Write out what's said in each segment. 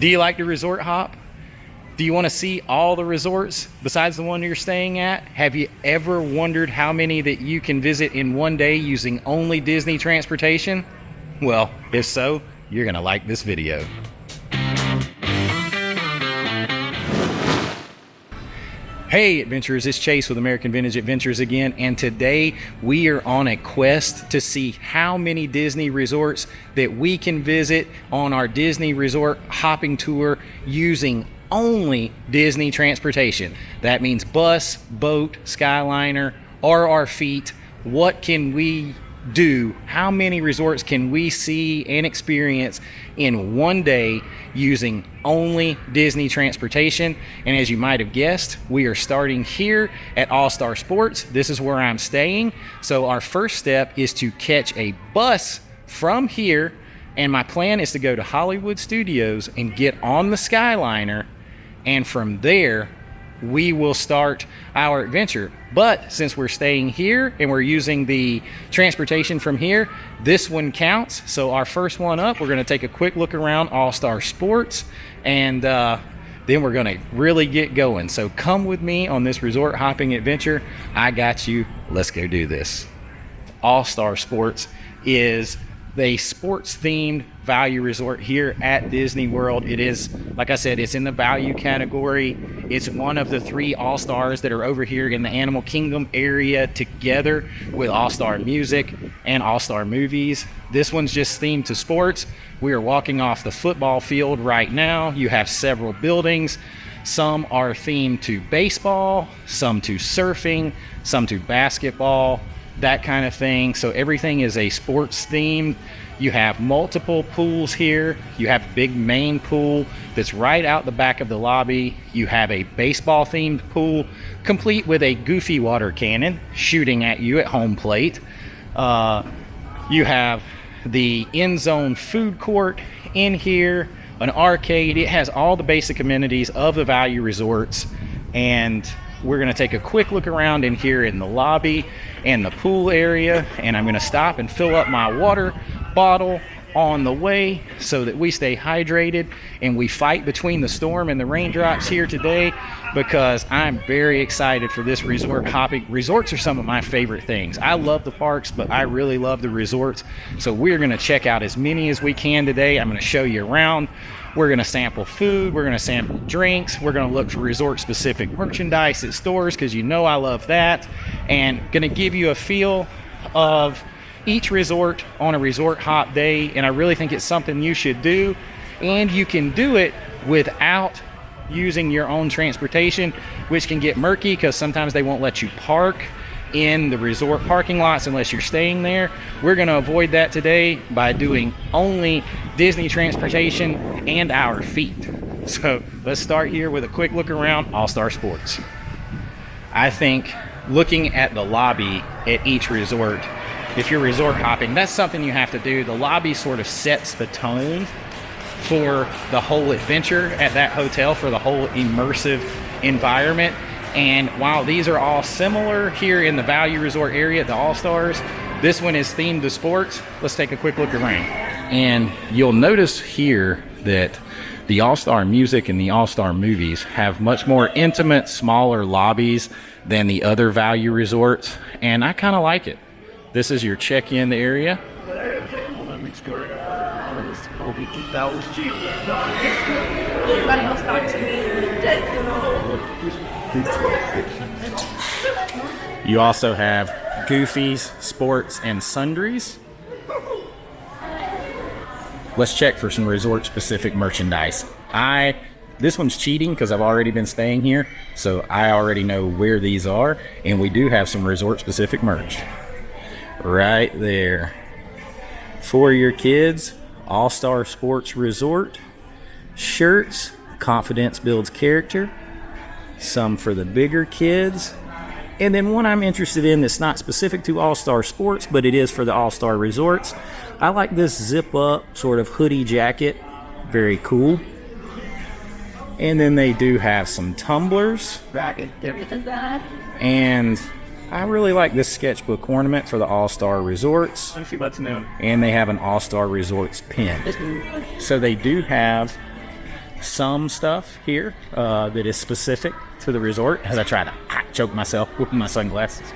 Do you like to resort hop? Do you want to see all the resorts besides the one you're staying at? Have you ever wondered how many that you can visit in one day using only Disney transportation? Well, if so, you're going to like this video. Hey adventurers, it's Chase with American Vintage Adventures again, and today we are on a quest to see how many Disney resorts that we can visit on our Disney resort hopping tour using only Disney transportation. That means bus, boat, Skyliner, or our feet. What can we do? How many resorts can we see and experience in one day using only Disney transportation? And as you might have guessed, we are starting here at All-Star Sports. This is where I'm staying. So our first step is to catch a bus from here, and my plan is to go to Hollywood Studios and get on the Skyliner, and from there we will start our adventure. But since we're staying here and we're using the transportation from here, this one counts. So our first one up, we're going to take a quick look around All-Star Sports, and then we're going to really get going. So come with me on this resort hopping adventure. I got you. Let's go do this. All-Star Sports is the sports themed value resort here at Disney World. It is, like I said, it's in the value category. It's one of the three All-Stars that are over here in the Animal Kingdom area, together with All-Star Music and All-Star Movies. This one's just themed to sports. We are walking off the football field right now. You have several buildings. Some are themed to baseball, some to surfing, some to basketball, that kind of thing. So everything is a sports themed. You have multiple pools here. You have a big main pool that's right out the back of the lobby. You have a baseball themed pool complete with a goofy water cannon shooting at you at home plate. You have the end zone food court in here, an arcade. It has all the basic amenities of the value resorts, and we're going to take a quick look around in here in the lobby and the pool area, and I'm going to stop and fill up my water bottle on the way so that we stay hydrated and we fight between the storm and the raindrops here today, because I'm very excited for this resort hopping. Resorts are some of my favorite things. I love the parks, but I really love the resorts. So we're going to check out as many as we can today. I'm going to show you around. We're going to sample food, we're going to sample drinks, we're going to look for resort specific merchandise at stores, because you know I love that, and going to give you a feel of each resort on a resort hop day. And I really think it's something you should do, and you can do it without using your own transportation, which can get murky because sometimes they won't let you park in the resort parking lots unless you're staying there. We're going to avoid that today by doing only Disney transportation and our feet. So let's start here with a quick look around All-Star Sports. I think looking at the lobby at each resort, if you're resort hopping, that's something you have to do. The lobby sort of sets the tone for the whole adventure at that hotel, for the whole immersive environment. And while these are all similar here in the value resort area, the All-Stars, this one is themed to sports. Let's take a quick look around. And you'll notice here that the All-Star Music and the All-Star Movies have much more intimate, smaller lobbies than the other value resorts, and I kind of like it. This is your check-in area. You also have Goofy's Sports and Sundries. Let's check for some resort specific merchandise. This one's cheating because I've already been staying here, so I already know where these are, and we do have some resort specific merch right there for your kids. All-Star Sports Resort shirts, Confidence Builds Character, some for the bigger kids, and then one I'm interested in that's not specific to All-Star Sports, but it is for the All-Star Resorts. I like this zip up sort of hoodie jacket, very cool. And then they do have some tumblers, and I really like this sketchbook ornament for the All-Star Resorts. And they have an All-Star Resorts pin. So they do have some stuff here that is specific to the resort, as I try to choke myself with my sunglasses.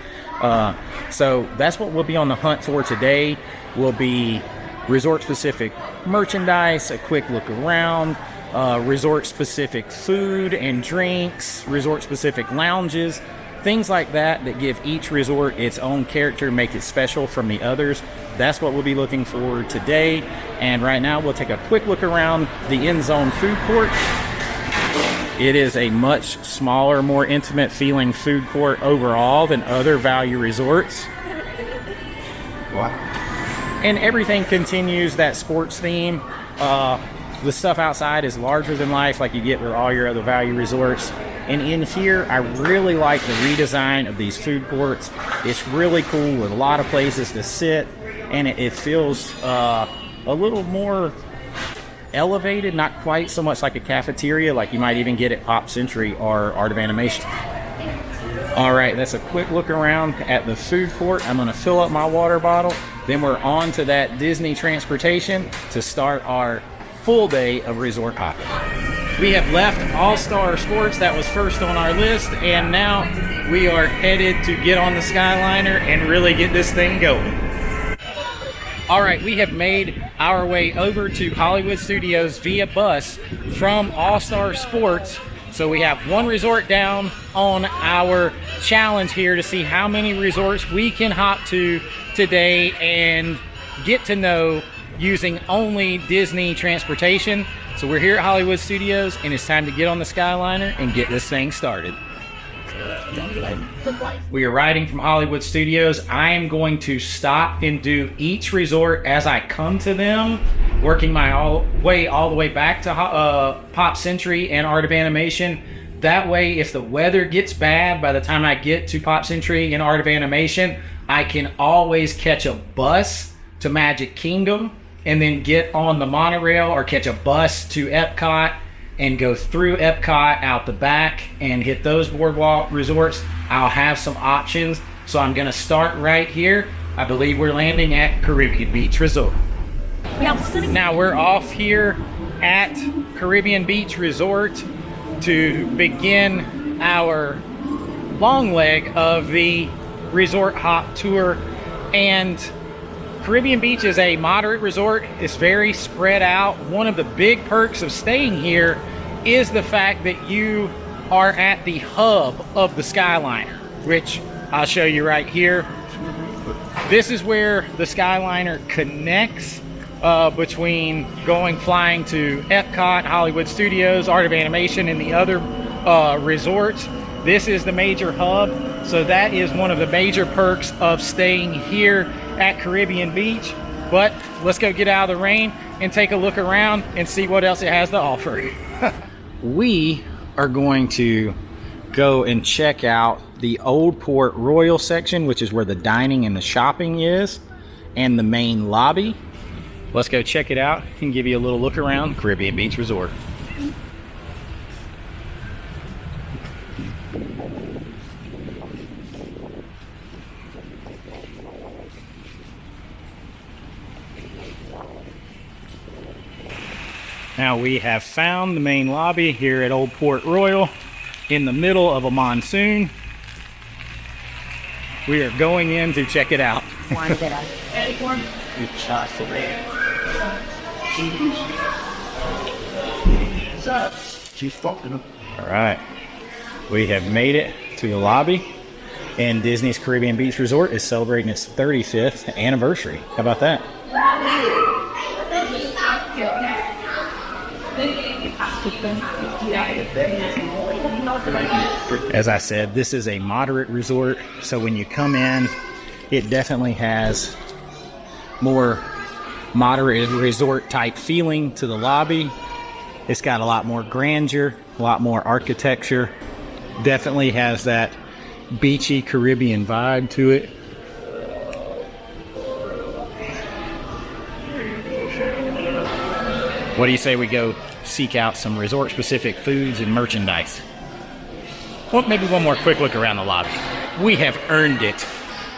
So that's what we'll be on the hunt for today. Will be resort specific merchandise, a quick look around, resort specific food and drinks, resort specific lounges, things like that that give each resort its own character, make it special from the others. That's what we'll be looking for today. And right now we'll take a quick look around the end zone food court. It is a much smaller, more intimate feeling food court overall than other value resorts. What? And everything continues that sports theme. The stuff outside is larger than life like you get with all your other value resorts. And in here, I really like the redesign of these food courts. It's really cool with a lot of places to sit, and it feels a little more elevated, not quite so much like a cafeteria like you might even get at Pop Century or Art of Animation. All right, that's a quick look around at the food court. I'm gonna fill up my water bottle. Then we're on to that Disney transportation to start our full day of resort hopping. We have left All-Star Sports, that was first on our list, and now we are headed to get on the Skyliner and really get this thing going. All right, we have made our way over to Hollywood Studios via bus from All-Star Sports. So we have one resort down on our challenge here to see how many resorts we can hop to today and get to know using only Disney transportation. So we're here at Hollywood Studios, and it's time to get on the Skyliner and get this thing started. We are riding from Hollywood Studios. I am going to stop and do each resort as I come to them, working my way all the way back to Pop Century and Art of Animation. That way, if the weather gets bad by the time I get to Pop Century and Art of Animation, I can always catch a bus to Magic Kingdom and then get on the monorail or catch a bus to Epcot and go through Epcot out the back and hit those boardwalk resorts. I'll have some options. So I'm gonna start right here. I believe we're landing at Caribbean Beach Resort. Now we're off here at Caribbean Beach Resort to begin our long leg of the resort hop tour. And Caribbean Beach is a moderate resort. It's very spread out. One of the big perks of staying here is the fact that you are at the hub of the Skyliner, which I'll show you right here. This is where the Skyliner connects between flying to Epcot, Hollywood Studios, Art of Animation, and the other resorts. This is the major hub, so that is one of the major perks of staying here at Caribbean Beach. But let's go get out of the rain and take a look around and see what else it has to offer. We are going to go and check out the Old Port Royal section, which is where the dining and the shopping is, and the main lobby. Let's go check it out and give you a little look around Caribbean Beach Resort. Now we have found the main lobby here at Old Port Royal in the middle of a monsoon. We are going in to check it out. All right, we have made it to the lobby, and Disney's Caribbean Beach Resort is celebrating its 35th anniversary. How about that? As I said, this is a moderate resort, so when you come in, it definitely has more moderate resort type feeling to the lobby. It's got a lot more grandeur, a lot more architecture. Definitely has that beachy Caribbean vibe to it. What do you say we go seek out some resort specific foods and merchandise? Well, maybe one more quick look around the lobby. We have earned it.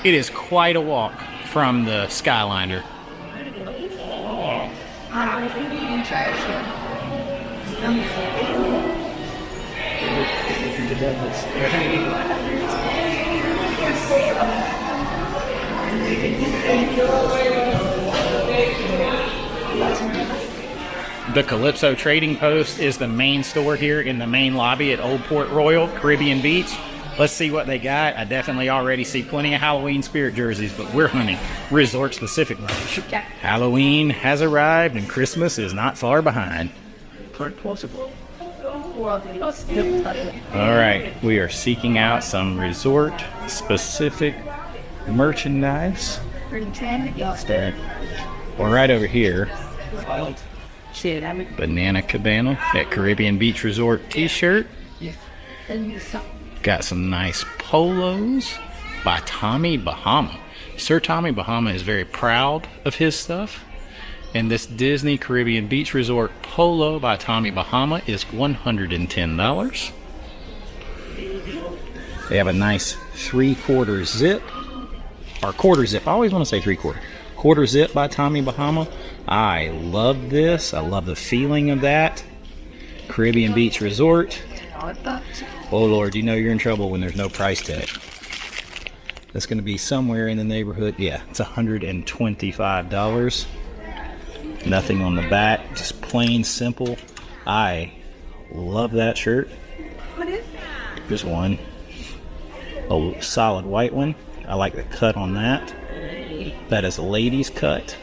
It is quite a walk from the Skyliner. The Calypso Trading Post is the main store here in the main lobby at Old Port Royal, Caribbean Beach. Let's see what they got. I definitely already see plenty of Halloween spirit jerseys, but we're hunting resort-specific merch. Halloween has arrived and Christmas is not far behind. All right, we are seeking out some resort-specific merchandise. We're right over here. Banana Cabana at Caribbean Beach Resort t-shirt. Got some nice polos by Tommy Bahama. Sir Tommy Bahama is very proud of his stuff. And this Disney Caribbean Beach Resort polo by Tommy Bahama is $110. They have a nice 3/4 zip. Or quarter zip. I always want to say 3/4. Quarter zip by Tommy Bahama. I love this. I love the feeling of that. Caribbean Beach Resort. Oh Lord, you know you're in trouble when there's no price tag. That's going to be somewhere in the neighborhood. Yeah, it's $125. Nothing on the back, just plain simple. I love that shirt. What is that? Just one. A solid white one. I like the cut on that. That is a ladies' cut.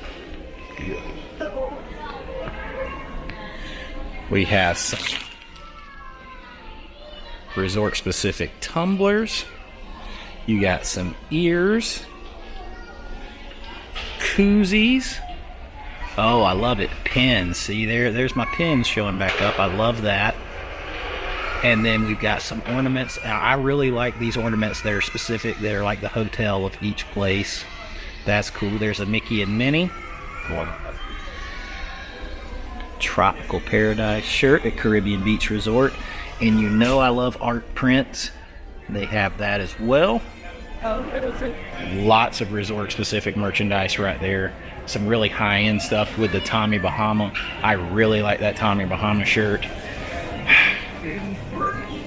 We have some resort-specific tumblers. You got some ears. Koozies. Oh, I love it. Pins. See, there's my pins showing back up. I love that. And then we've got some ornaments. Now, I really like these ornaments that are specific. They're like the hotel of each place. That's cool. There's a Mickey and Minnie. Tropical Paradise shirt at Caribbean Beach Resort. And you know I love art prints. They have that as well. Lots of resort-specific merchandise right there. Some really high-end stuff with the Tommy Bahama. I really like that Tommy Bahama shirt.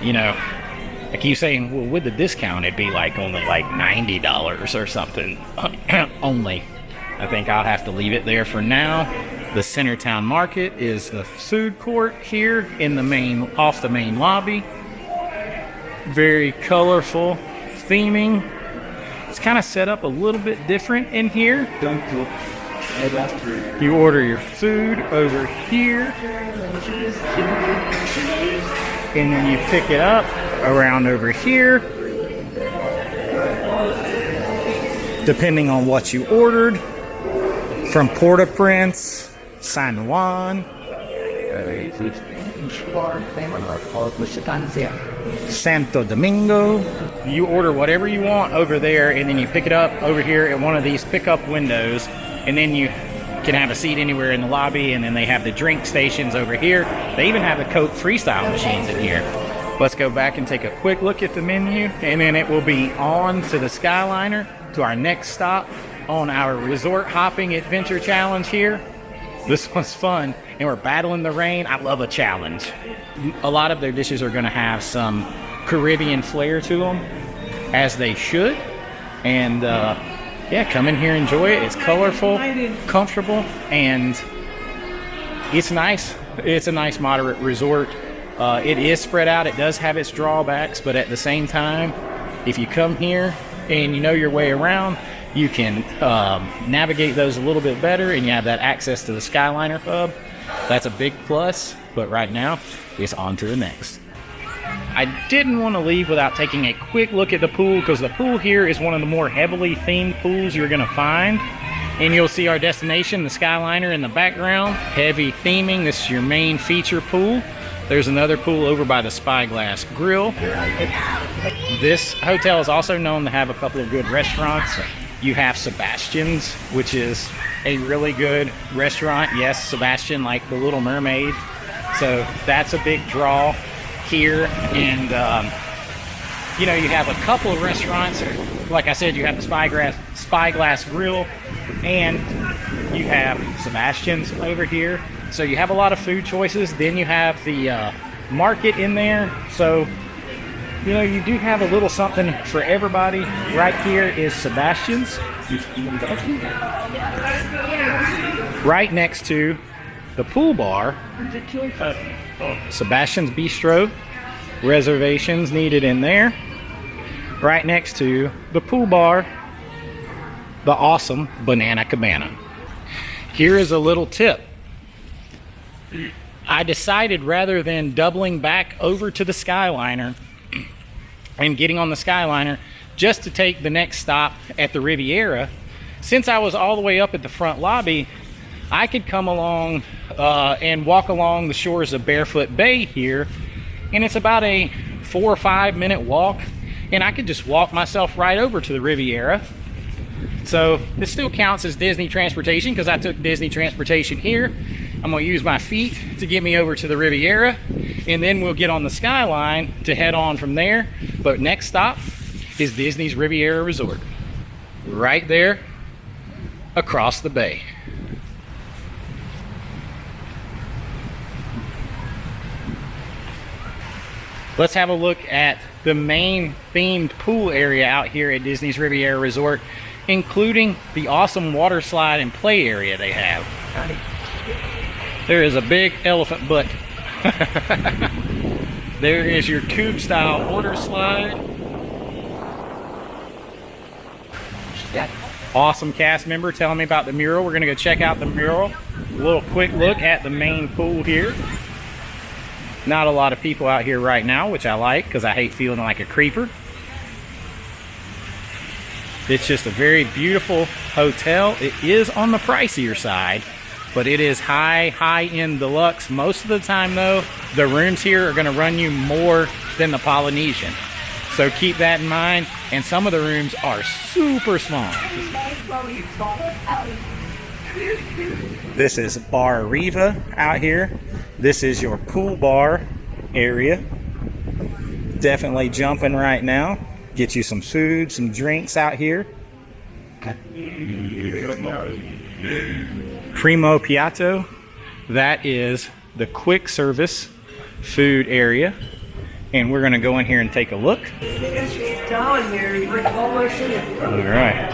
You know, I keep saying, well, with the discount, it'd be like only like $90 or something. Only. I think I'll have to leave it there for now. The Centertown Market is the food court here in the off the main lobby. Very colorful theming. It's kind of set up a little bit different in here. You order your food over here, and then you pick it up around over here, depending on what you ordered. From Port-au-Prince, San Juan, Santo Domingo. You order whatever you want over there, and then you pick it up over here at one of these pickup windows, and then you can have a seat anywhere in the lobby, and then they have the drink stations over here. They even have the Coke freestyle machines in here. Let's go back and take a quick look at the menu, and then it will be on to the Skyliner, to our next stop on our resort hopping adventure challenge here. This one's fun, and we're battling the rain. I love a challenge. A lot of their dishes are going to have some Caribbean flair to them, as they should. And yeah, come in here, enjoy it. It's colorful, comfortable, and it's nice. It's a nice moderate resort. It is spread out. It does have its drawbacks, but at the same time, if you come here and you know your way around, you can navigate those a little bit better, and you have that access to the Skyliner hub. That's a big plus, but right now, it's on to the next. I didn't want to leave without taking a quick look at the pool, because the pool here is one of the more heavily themed pools you're going to find. And you'll see our destination, the Skyliner, in the background. Heavy theming. This is your main feature pool. There's another pool over by the Spyglass Grill. This hotel is also known to have a couple of good restaurants. You have Sebastian's, which is a really good restaurant. Yes, Sebastian, like the Little Mermaid. So that's a big draw here. And, you know, you have a couple of restaurants. Like I said, you have the Spyglass Grill, and you have Sebastian's over here. So you have a lot of food choices. Then you have the market in there. So You know, you do have a little something for everybody. Right here is Sebastian's. Right next to the pool bar, Sebastian's Bistro. Reservations needed in there. Right next to the pool bar, the awesome Banana Cabana. Here is a little tip. I decided rather than doubling back over to the Skyliner and getting on the Skyliner just to take the next stop at the Riviera, since I was all the way up at the front lobby, I could come along and walk along the shores of Barefoot Bay here, and it's about a 4 or 5 minute walk, and I could just walk myself right over to the Riviera. So this still counts as Disney transportation because I took Disney transportation here. I'm gonna use my feet to get me over to the Riviera, and then we'll get on the Skyline to head on from there. But next stop is Disney's Riviera Resort, right there across the bay. Let's have a look at the main themed pool area out here at Disney's Riviera Resort, including the awesome water slide and play area they have. There is a big elephant butt. There is your tube style water slide. Awesome cast member telling me about the mural. We're gonna go check out the mural. A little quick look at the main pool here. Not a lot of people out here right now, which I like because I hate feeling like a creeper. It's just a very beautiful hotel. It is on the pricier side, but it is high-end deluxe. Most of the time though, the rooms here are gonna run you more than the Polynesian. So keep that in mind. And some of the rooms are super small. This is Bar Riva out here. This is your pool bar area. Definitely jumping right now. Get you some food, some drinks out here. Primo Piatto. That is the quick service food area. And we're going to go in here and take a look. All right.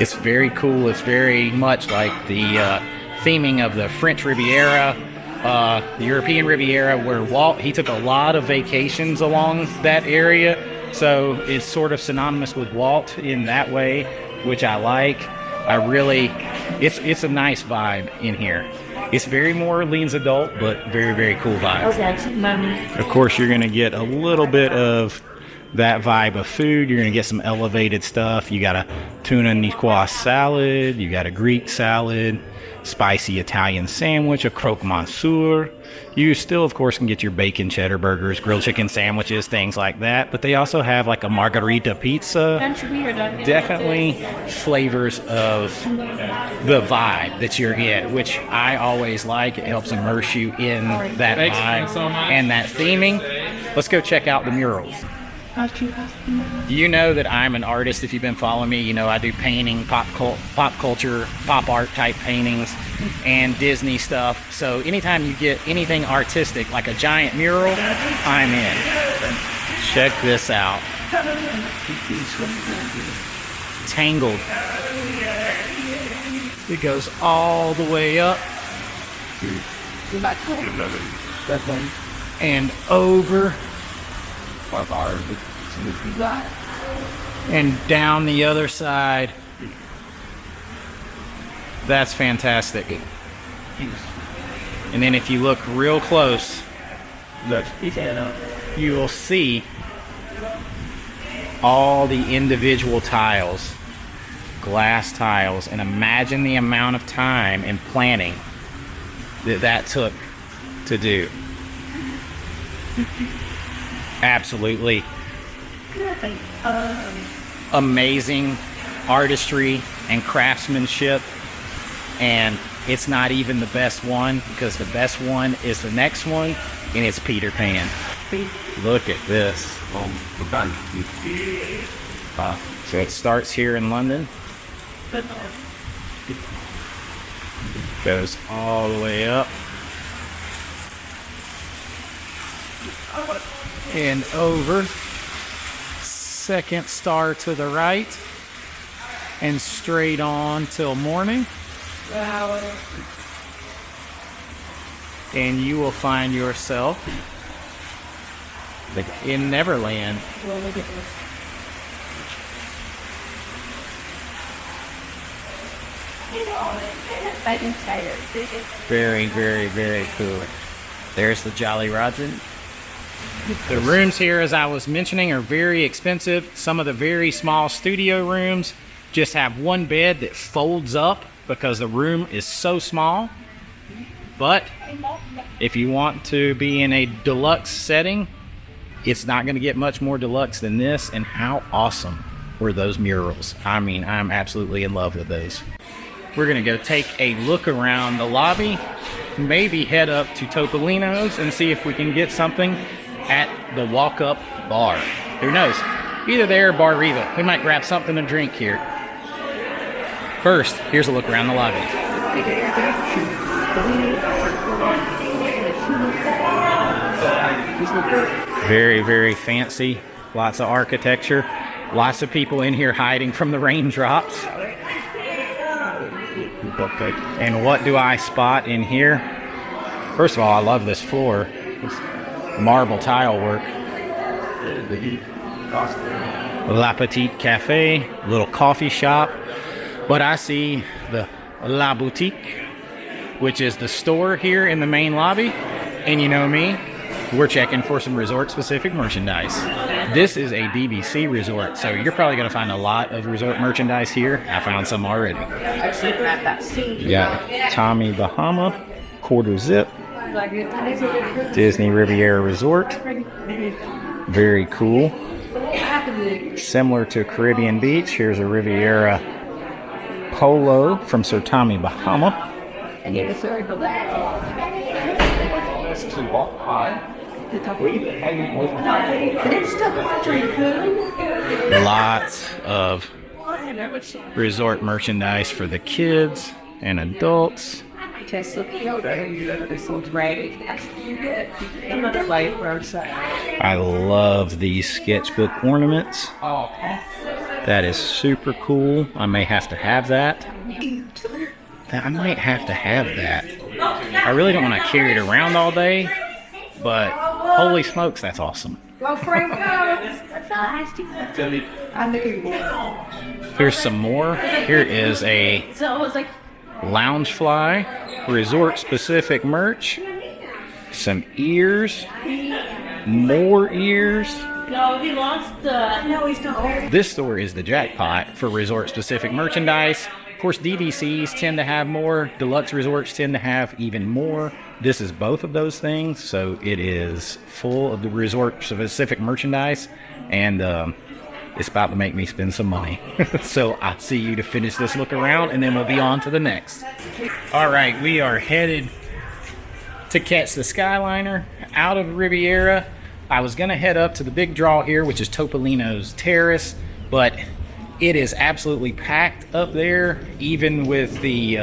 It's very cool. It's very much like the theming of the French Riviera, the European Riviera, where Walt, he took a lot of vacations along that area. So it's sort of synonymous with Walt in that way, which I like. It's a nice vibe in here. It's very more Orleans adult, but very, very cool vibe. Of course, you're going to get a little bit of that vibe of food. You're going to get some elevated stuff. You got a tuna niçoise salad. You got a Greek salad, spicy Italian sandwich, a croque monsieur. You still, of course, can get your bacon cheddar burgers, grilled chicken sandwiches, things like that. But they also have like a margarita pizza. Definitely flavors of the vibe that you're in, which I always like. It helps immerse you in that vibe and that theming. Let's go check out the murals. You know that I'm an artist. If you've been following me, you know I do painting, pop culture, pop art type paintings, and Disney stuff. So anytime you get anything artistic, like a giant mural, I'm in. Check this out. Tangled. It goes all the way up and over and down the other side. That's fantastic. And then if you look real close, you will see all the individual tiles, glass tiles, and imagine the amount of time and planning that took to do. Absolutely amazing artistry and craftsmanship, and it's not even the best one, because the best one is the next one, and it's Peter Pan. Look at this. So it starts here in London, goes all the way up and over, second star to the right, and straight on till morning. And you will find yourself in Neverland. Very, very, very cool. There's the Jolly Roger. The rooms here, as I was mentioning, are very expensive. Some of the very small studio rooms just have one bed that folds up because the room is so small. But if you want to be in a deluxe setting, it's not going to get much more deluxe than this. And how awesome were those murals? I mean, I'm absolutely in love with those. We're going to go take a look around the lobby, maybe head up to Topolino's and see if we can get something at the walk-up bar. Who knows? Either there or Bar Riva. We might grab something to drink here. First, here's a look around the lobby. Very, very fancy. Lots of architecture. Lots of people in here hiding from the raindrops. And what do I spot in here? First of all, I love this floor. This marble tile work. La Petite Cafe, little coffee shop. But I see the La Boutique, which is the store here in the main lobby. And you know me, we're checking for some resort-specific merchandise. This is a DVC resort, so you're probably going to find a lot of resort merchandise here. I found some already. You got Tommy Bahama, quarter zip, Disney Riviera Resort. Very cool. Similar to Caribbean Beach, here's a Riviera Polo from Sir Tommy Bahama. Lots of resort merchandise for the kids and adults. I love these sketchbook ornaments. That is super cool. I may have to have that. I might have to have that. I really don't want to carry it around all day, but holy smokes, that's awesome. Here's some more. Here is a Loungefly resort specific merch. Some ears. More ears. No, he lost the... No, he's not. This store is the jackpot for resort specific merchandise. Of course, DVCs tend to have more. Deluxe resorts tend to have even more. This is both of those things, so it is full of the resort-specific merchandise, and it's about to make me spend some money. So I'll see you to finish this look around, and then we'll be on to the next. All right, we are headed to catch the Skyliner out of Riviera. I was going to head up to the big draw here, which is Topolino's Terrace, but it is absolutely packed up there, even with the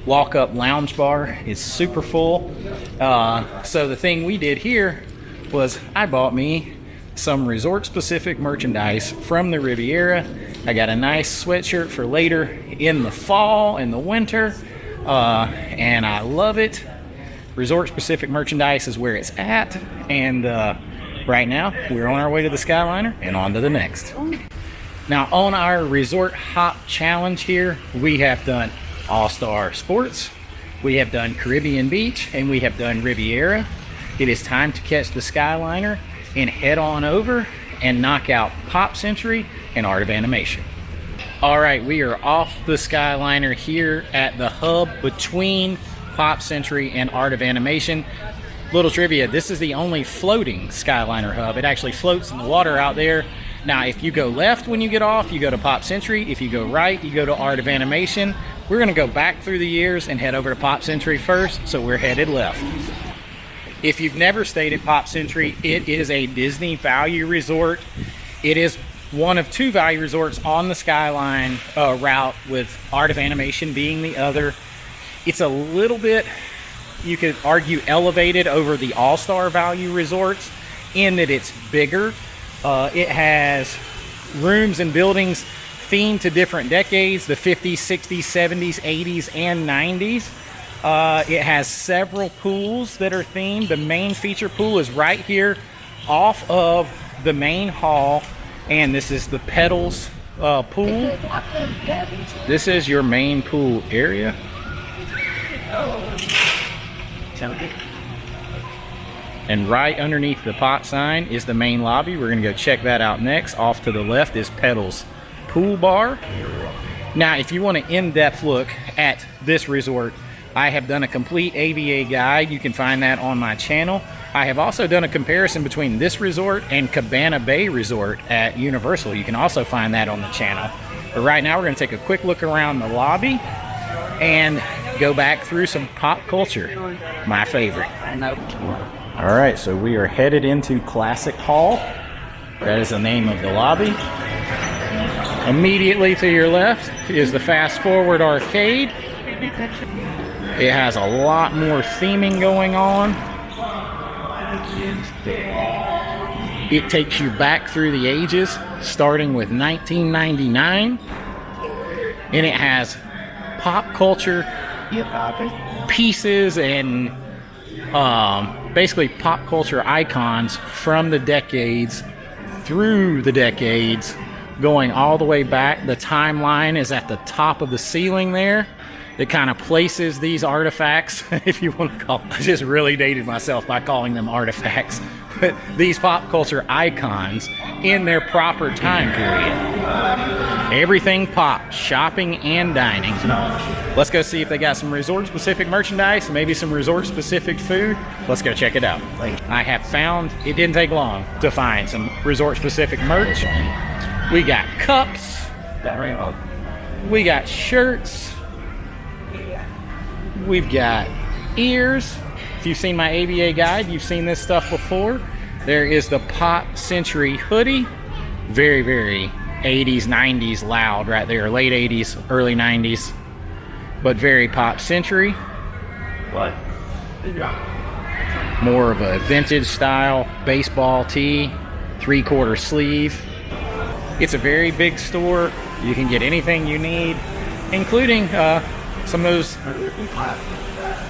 walk-up lounge bar. It's super full. So the thing we did here was I bought me some resort-specific merchandise from the Riviera. I got a nice sweatshirt for later in the fall and the winter, and I love it. Resort-specific merchandise is where it's at, and right now we're on our way to the Skyliner and on to the next. Now, on our resort hop challenge here, we have done All-Star Sports, we have done Caribbean Beach, and we have done Riviera. It is time to catch the Skyliner and head on over and knock out Pop Century and Art of Animation. All right, we are off the Skyliner here at the hub between Pop Century and Art of Animation. Little trivia, this is the only floating Skyliner hub. It actually floats in the water out there. Now, if you go left when you get off, you go to Pop Century. If you go right, you go to Art of Animation. We're going to go back through the years and head over to Pop Century first, so we're headed left. If you've never stayed at Pop Century, it is a Disney value resort. It is one of 2 value resorts on the Skyline route, with Art of Animation being the other. It's a little bit, you could argue, elevated over the All-Star value resorts in that it's bigger. It has rooms and buildings themed to different decades, the 50s, 60s, 70s, 80s, and 90s. It has several pools that are themed. The main feature pool is right here off of the main hall, and this is the Petals pool. This is your main pool area. And right underneath the pot sign is the main lobby. We're gonna go check that out next. Off to the left is Petals Pool Bar. Now, if you want an in-depth look at this resort, I have done a complete AVA guide. You can find that on my channel. I have also done a comparison between this resort and Cabana Bay Resort at Universal. You can also find that on the channel. But right now, we're gonna take a quick look around the lobby and go back through some pop culture, my favorite. All right, so we are headed into Classic Hall. That is the name of the lobby. Immediately to your left is the Fast Forward Arcade. It has a lot more theming going on. It takes you back through the ages, starting with 1999. And it has pop culture pieces and basically pop culture icons from the decades, through the decades, going all the way back. The timeline is at the top of the ceiling there. It kind of places these artifacts, if you want to call them. I just really dated myself by calling them artifacts. But these pop culture icons in their proper time period. Everything pop, shopping and dining. Let's go see if they got some resort-specific merchandise, maybe some resort-specific food. Let's go check it out. I have found, it didn't take long to find some resort-specific merch. We got cups. We got shirts. We've got ears. If you've seen my AVA guide, you've seen this stuff before. There is the Pop Century hoodie. Very, very 80s, 90s loud right there. Late 80s, early 90s. But very Pop Century. What? More of a vintage style baseball tee, 3/4 sleeve. It's a very big store. You can get anything you need, including some of those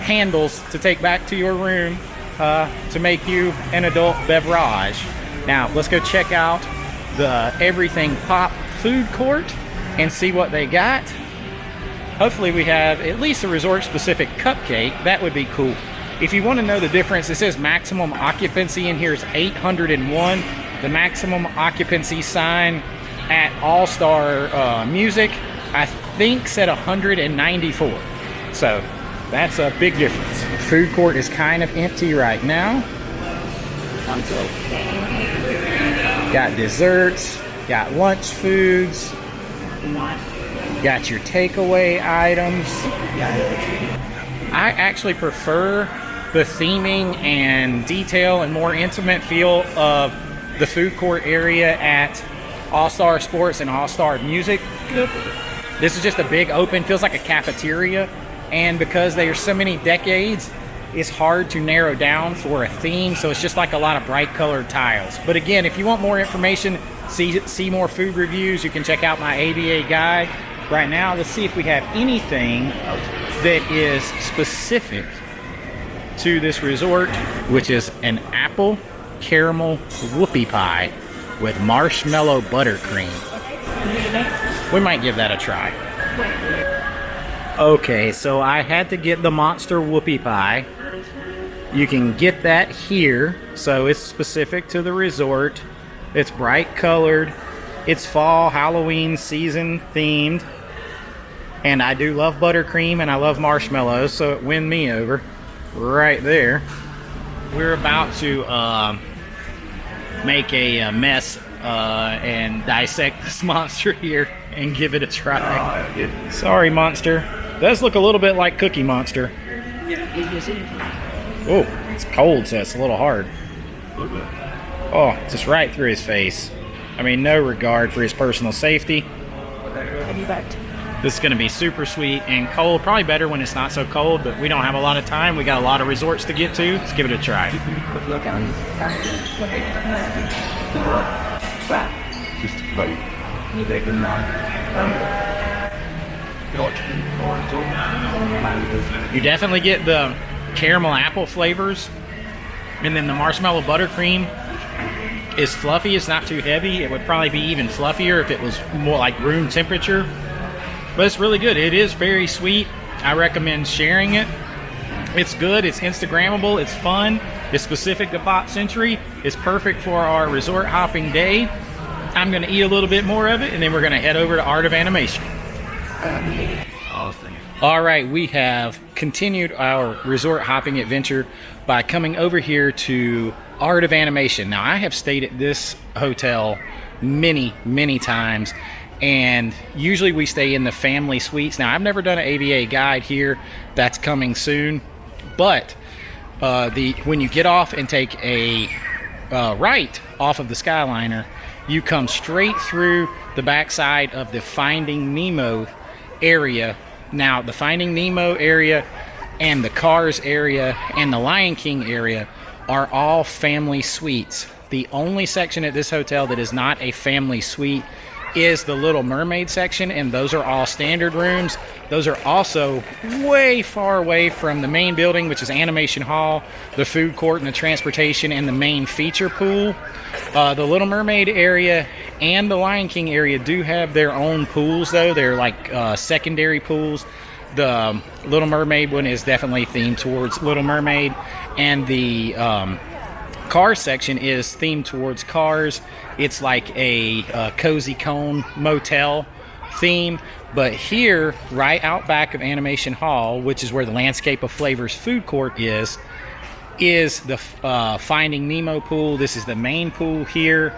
handles to take back to your room to make you an adult beverage. Now, let's go check out the Everything Pop food court and see what they got. Hopefully we have at least a resort-specific cupcake. That would be cool. If you want to know the difference, it says maximum occupancy in here is 801. The maximum occupancy sign at All-Star Music, I think, said 194. So that's a big difference. Food court is kind of empty right now. Got desserts, got lunch foods, got your takeaway items. I actually prefer the theming and detail and more intimate feel of the food court area at All-Star Sports and All-Star Music. This is just a big open, feels like a cafeteria, and because there's so many decades, it's hard to narrow down for a theme, so it's just like a lot of bright colored tiles. But again, if you want more information, see more food reviews, you can check out my AVA guide. Right now, let's see if we have anything that is specific to this resort, which is an apple caramel whoopie pie with marshmallow buttercream. We might give that a try. Okay, so I had to get the monster whoopie pie. You can get that here, so it's specific to the resort. It's bright colored. It's fall Halloween season themed. And I do love buttercream and I love marshmallows, so it win me over right there. We're about to make a mess and dissect this monster here and give it a try. Sorry, monster. Does look a little bit like Cookie Monster. Oh, It's cold, so it's a little hard. Oh, just right through his face. I mean, no regard for his personal safety. This is going to be super sweet and cold. Probably better when it's not so cold, but we don't have a lot of time. We got a lot of resorts to get to. Let's give it a try. You definitely get the caramel apple flavors, and then the marshmallow buttercream is fluffy. It's not too heavy. It would probably be even fluffier if it was more like room temperature, but it's really good. It is very sweet. I recommend sharing it. It's good. It's Instagrammable. It's fun. It's specific to Pop Century. It's perfect for our resort hopping day. I'm going to eat a little bit more of it, and then we're going to head over to Art of Animation. All right, we have continued our resort hopping adventure by coming over here to Art of Animation. Now, I have stayed at this hotel many times, and usually we stay in the family suites. Now, I've never done an AVA guide here. That's coming soon, but when you get off and take a right off of the Skyliner, you come straight through the backside of the Finding Nemo area. Now, the Finding Nemo area and the Cars area and the Lion King area are all family suites. The only section at this hotel that is not a family suite is the Little Mermaid section, and those are all standard rooms. Those are also way far away from the main building, which is Animation Hall, the food court, and the transportation, and the main feature pool. The Little Mermaid area and the Lion King area do have their own pools, though. They're like secondary pools. The Little Mermaid one is definitely themed towards Little Mermaid, and the Cars section is themed towards Cars. It's like a cozy cone motel theme. But here, right out back of Animation Hall, which is where the Landscape of Flavors food court is the Finding Nemo pool. This is the main pool here,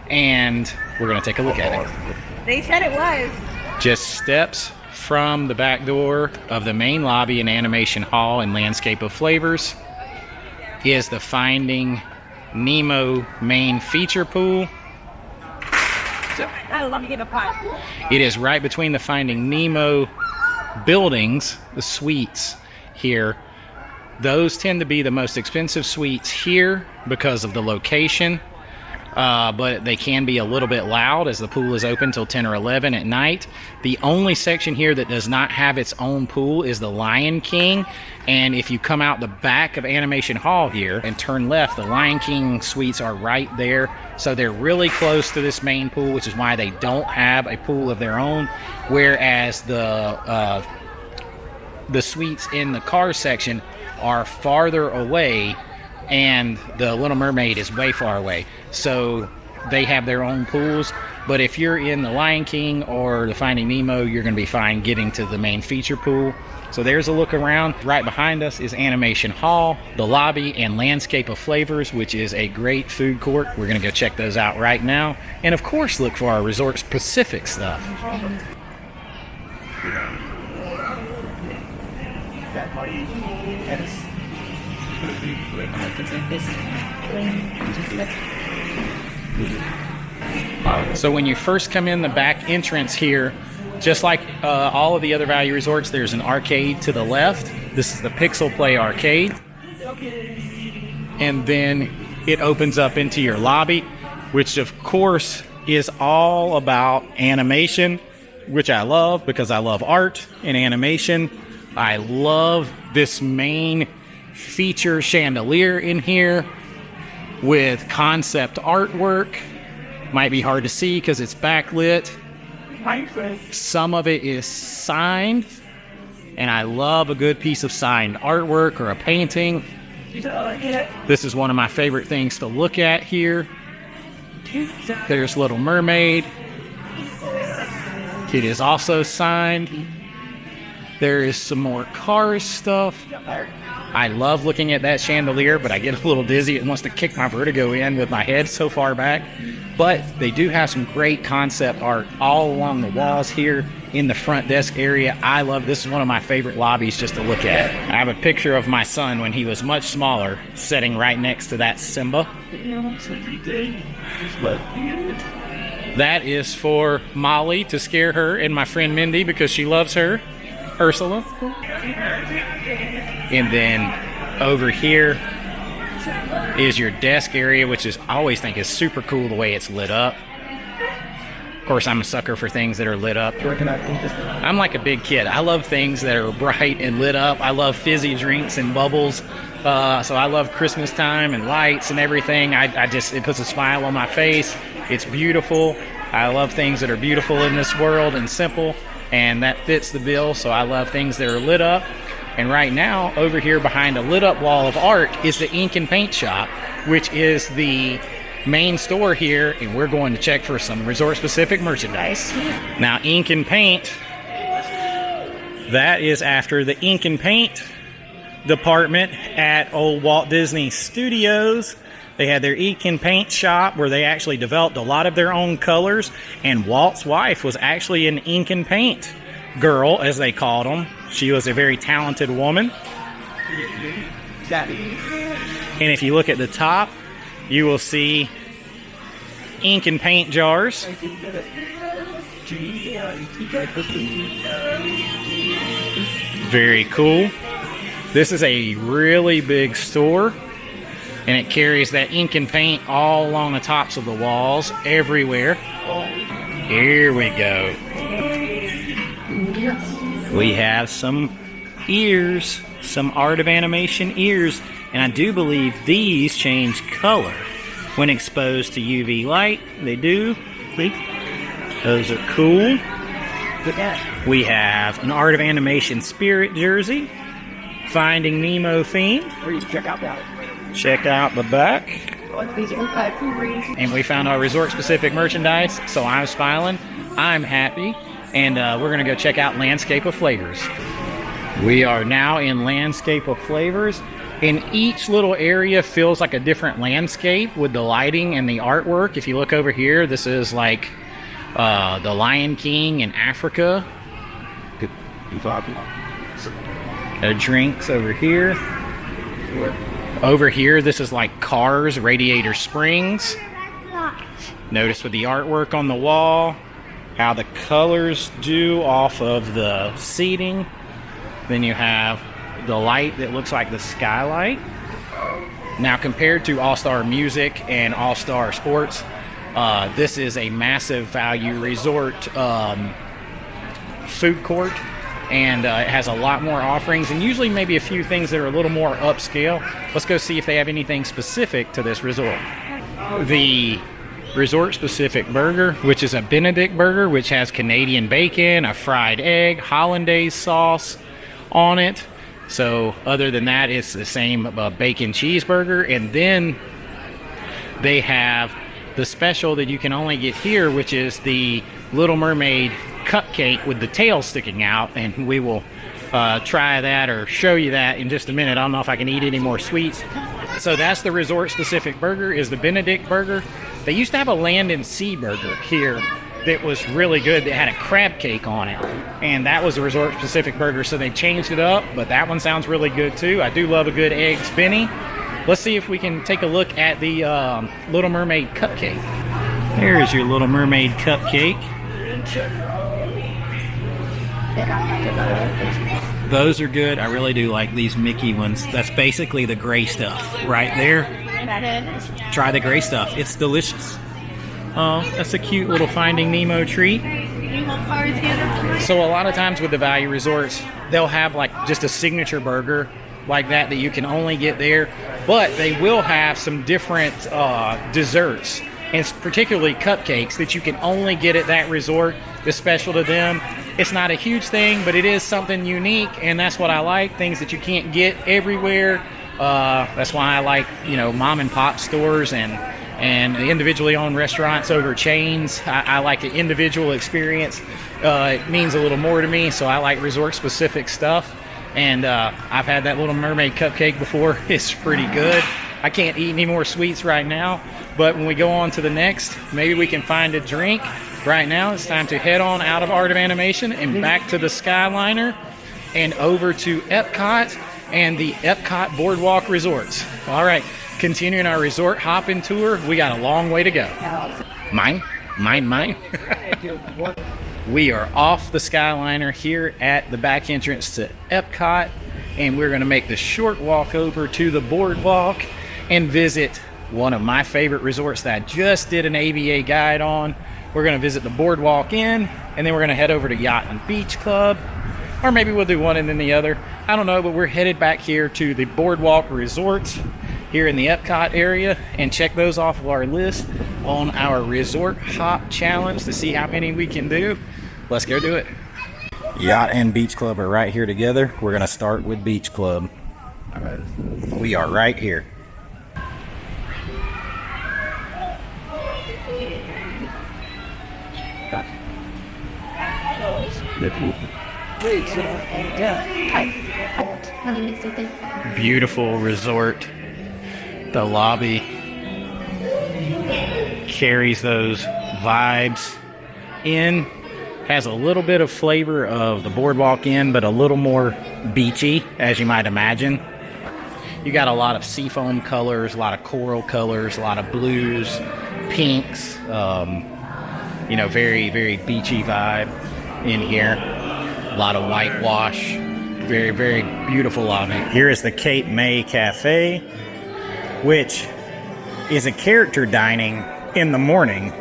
and we're going to take a look at it. They said it was. Just steps from the back door of the main lobby in Animation Hall and Landscape of Flavors is the Finding Nemo main feature pool. I love to get a pot. It is right between the Finding Nemo buildings, the suites here. Those tend to be the most expensive suites here because of the location, but they can be a little bit loud as the pool is open till 10 or 11 at night. The only section here that does not have its own pool is the Lion King, and if you come out the back of Animation Hall here and turn left, the Lion King suites are right there, so they're really close to this main pool, which is why they don't have a pool of their own, whereas the suites in the Cars section are farther away, and the Little Mermaid is way far away, so they have their own pools. But if you're in the Lion King or the Finding Nemo, you're going to be fine getting to the main feature pool. So there's a look around. Right behind us is Animation Hall, the lobby, and Landscape of Flavors, which is a great food court. We're going to go check those out right now, and of course look for our resort specific stuff. So when you first come in the back entrance here, just like all of the other value resorts, there's an arcade to the left. This is the Pixel Play arcade. And then it opens up into your lobby, which of course is all about animation, which I love because I love art and animation. I love this main feature chandelier in here with concept artwork. Might be hard to see because it's backlit. Some of it is signed, and I love a good piece of signed artwork or a painting. This is one of my favorite things to look at here. There's Little Mermaid. It is also signed. There is some more Cars stuff. I love looking at that chandelier, but I get a little dizzy. It wants to kick my vertigo in with my head so far back. But they do have some great concept art all along the walls here in the front desk area. I love this. Is one of my favorite lobbies just to look at. I have a picture of my son when he was much smaller sitting right next to that Simba. That is for Molly to scare her and my friend Mindy because she loves her, Ursula. And then over here is your desk area, which is I always think is super cool the way it's lit up. Of course, I'm a sucker for things that are lit up. I'm like a big kid. I love things that are bright and lit up. I love fizzy drinks and bubbles. So I love Christmas time and lights and everything. It puts a smile on my face. It's beautiful. I love things that are beautiful in this world and simple, and that fits the bill. So I love things that are lit up. And right now, over here behind a lit up wall of art is the ink and paint shop, which is the main store here, and we're going to check for some resort specific merchandise. Now, ink and paint, that is after the ink and paint department at old Walt Disney Studios. They had their ink and paint shop where they actually developed a lot of their own colors, and Walt's wife was actually an ink and paint girl, as they called them. She was a very talented woman. And if you look at the top, you will see ink and paint jars. Very cool. This is a really big store, and it carries that ink and paint all along the tops of the walls everywhere. Here we go. We have some ears, some Art of Animation ears, and I do believe these change color when exposed to UV light. They do. Those are cool. We have an Art of Animation Spirit jersey, Finding Nemo theme. Check out the back. And we found our resort-specific merchandise, so I'm smiling. I'm happy. And we're going to go check out Landscape of Flavors. We are now in Landscape of Flavors, and each little area feels like a different landscape with the lighting and the artwork. If you look over here, this is like the Lion King in Africa. Drinks over here. Over here, this is like Cars, Radiator Springs. Notice with the artwork on the wall, how the colors do off of the seating. Then you have the light that looks like the skylight. Now, compared to All-Star Music and All-Star Sports, this is a massive value resort food court, and it has a lot more offerings, and usually maybe a few things that are a little more upscale. Let's go see if they have anything specific to this resort. The resort-specific burger, which is a Benedict burger, which has Canadian bacon, a fried egg, hollandaise sauce on it. So other than that, it's the same bacon cheeseburger. And then they have the special that you can only get here, which is the Little Mermaid cupcake with the tail sticking out, and we will try that or show you that in just a minute. I don't know if I can eat any more sweets. So that's the resort-specific burger, is the Benedict burger. They used to have a Land and Sea burger here that was really good, that had a crab cake on it, and that was a resort-specific burger, so they changed it up, but that one sounds really good too. I do love a good eggs Benny. Let's see if we can take a look at the Little Mermaid cupcake. There's your Little Mermaid cupcake. Those are good. I really do like these Mickey ones. That's basically the gray stuff right there. Try the gray stuff. It's delicious. Oh, that's a cute little Finding Nemo treat. So a lot of times with the value resorts, they'll have like just a signature burger like that you can only get there, but they will have some different desserts, and particularly cupcakes that you can only get at that resort. It's special to them. It's not a huge thing, but it is something unique, and that's what I like, things that you can't get everywhere. That's why I like, mom and pop stores and individually owned restaurants over chains. I like the individual experience. It means a little more to me, so I like resort specific stuff. And I've had that Little Mermaid cupcake before. It's pretty good. I can't eat any more sweets right now, but when we go on to the next, maybe we can find a drink. Right now, it's time to head on out of Art of Animation and back to the Skyliner and over to Epcot and the Epcot Boardwalk Resorts. All right, continuing our resort hopping tour. We got a long way to go. Mine. We are off the Skyliner here at the back entrance to Epcot, and we're going to make the short walk over to the boardwalk and visit one of my favorite resorts that I just did an AVA guide on. We're going to visit the Boardwalk Inn, and then we're going to head over to Yacht and Beach Club, or maybe we'll do one and then the other. I don't know, but we're headed back here to the Boardwalk Resorts here in the Epcot area and check those off of our list on our resort hop challenge to see how many we can do. Let's go do it. Yacht and Beach Club are right here together. We're going to start with Beach Club. All right. We are right here. Beautiful resort. The lobby carries those vibes in. Has a little bit of flavor of the Boardwalk Inn, but a little more beachy, as you might imagine. You got a lot of seafoam colors, a lot of coral colors, a lot of blues, pinks, you know, very, very beachy vibe in here. A lot of whitewash. Very, very beautiful lobby. Here is the Cape May Cafe, which is a character dining in the morning.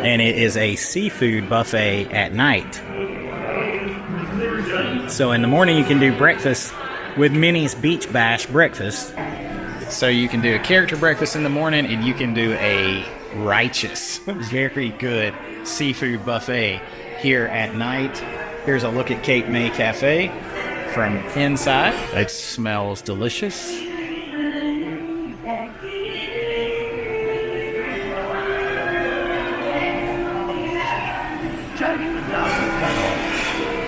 And it is a seafood buffet at night. So in the morning you can do breakfast with Minnie's Beach Bash breakfast. So you can do a character breakfast in the morning, and you can do a righteous, very good seafood buffet here at night. Here's a look at Cape May Cafe from inside. It smells delicious.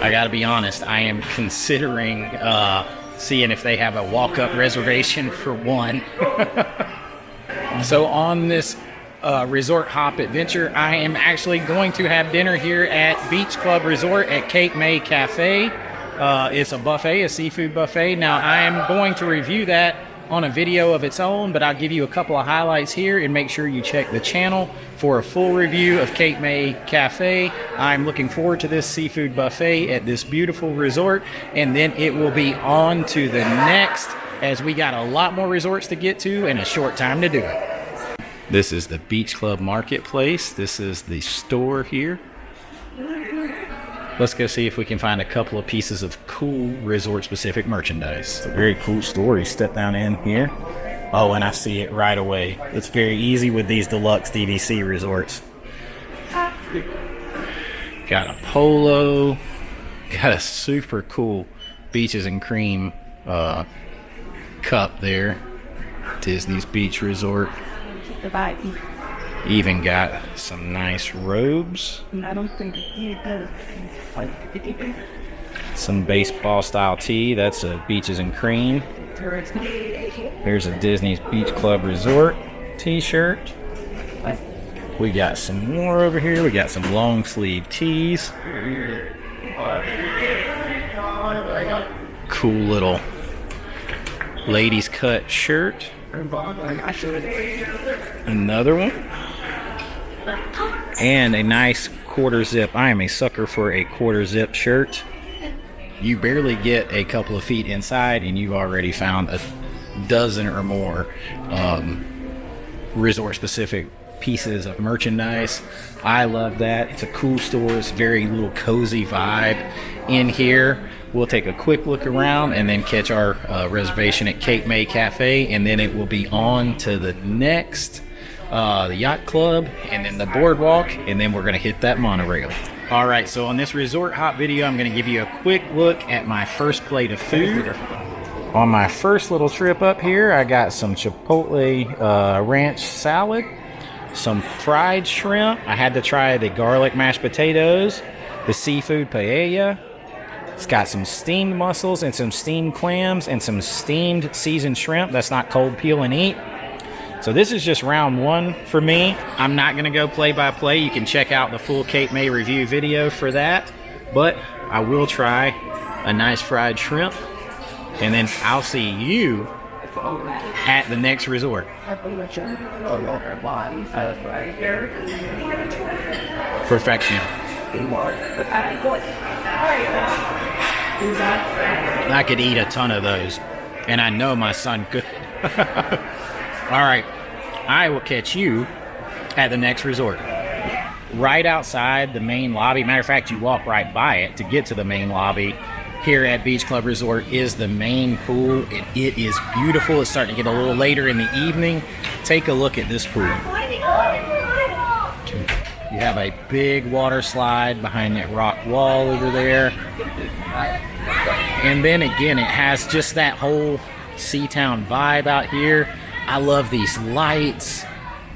I gotta be honest, I am considering seeing if they have a walk-up reservation for one. So on this resort hop adventure, I am actually going to have dinner here at Beach Club Resort at Cape May Cafe. It's a buffet, a seafood buffet. Now I am going to review that on a video of its own, but I'll give you a couple of highlights here and make sure you check the channel for a full review of Cape May Cafe. I'm looking forward to this seafood buffet at this beautiful resort, and then it will be on to the next, as we got a lot more resorts to get to and a short time to do it. This is the Beach Club Marketplace. This is the store here. Let's go see if we can find a couple of pieces of cool resort-specific merchandise. It's a very cool store. You step down in here. Oh, and I see it right away. It's very easy with these deluxe DVC resorts. Got a polo. Got a super cool Beaches and Cream cup there. Disney's Beach Resort. The vibe. Even got some nice robes. I don't think he does. Some baseball style tee. That's a Beaches and Cream. There's a Disney's Beach Club Resort t-shirt. We got some more over here. We got some long sleeve tees. Cool little ladies cut shirt. Another one. And a nice quarter zip. I am a sucker for a quarter zip shirt. You barely get a couple of feet inside and you've already found a dozen or more resort specific pieces of merchandise. I love that. It's a cool store. It's very little cozy vibe in here. We'll take a quick look around and then catch our reservation at Cape May Cafe, and then it will be on to the next, the Yacht Club, and then the Boardwalk, and then we're going to hit that monorail. All right, so on this resort hop video, I'm going to give you a quick look at my first plate of food. On my first little trip up here, I got some Chipotle ranch salad, some fried shrimp. I had to try the garlic mashed potatoes, the seafood paella. It's got some steamed mussels and some steamed clams and some steamed seasoned shrimp. That's not cold peel and eat. So this is just round one for me. I'm not gonna go play by play. You can check out the full Cape May review video for that. But I will try a nice fried shrimp. And then I'll see you at the next resort. Perfection. I could eat a ton of those, and I know my son could. All right, I will catch you at the next resort. Right outside the main lobby. Matter of fact, you walk right by it to get to the main lobby. Here at Beach Club Resort is the main pool. It is beautiful. It's starting to get a little later in the evening. Take a look at this pool. You have a big water slide behind that rock wall over there. And then again, it has just that whole Seatown vibe out here. I love these lights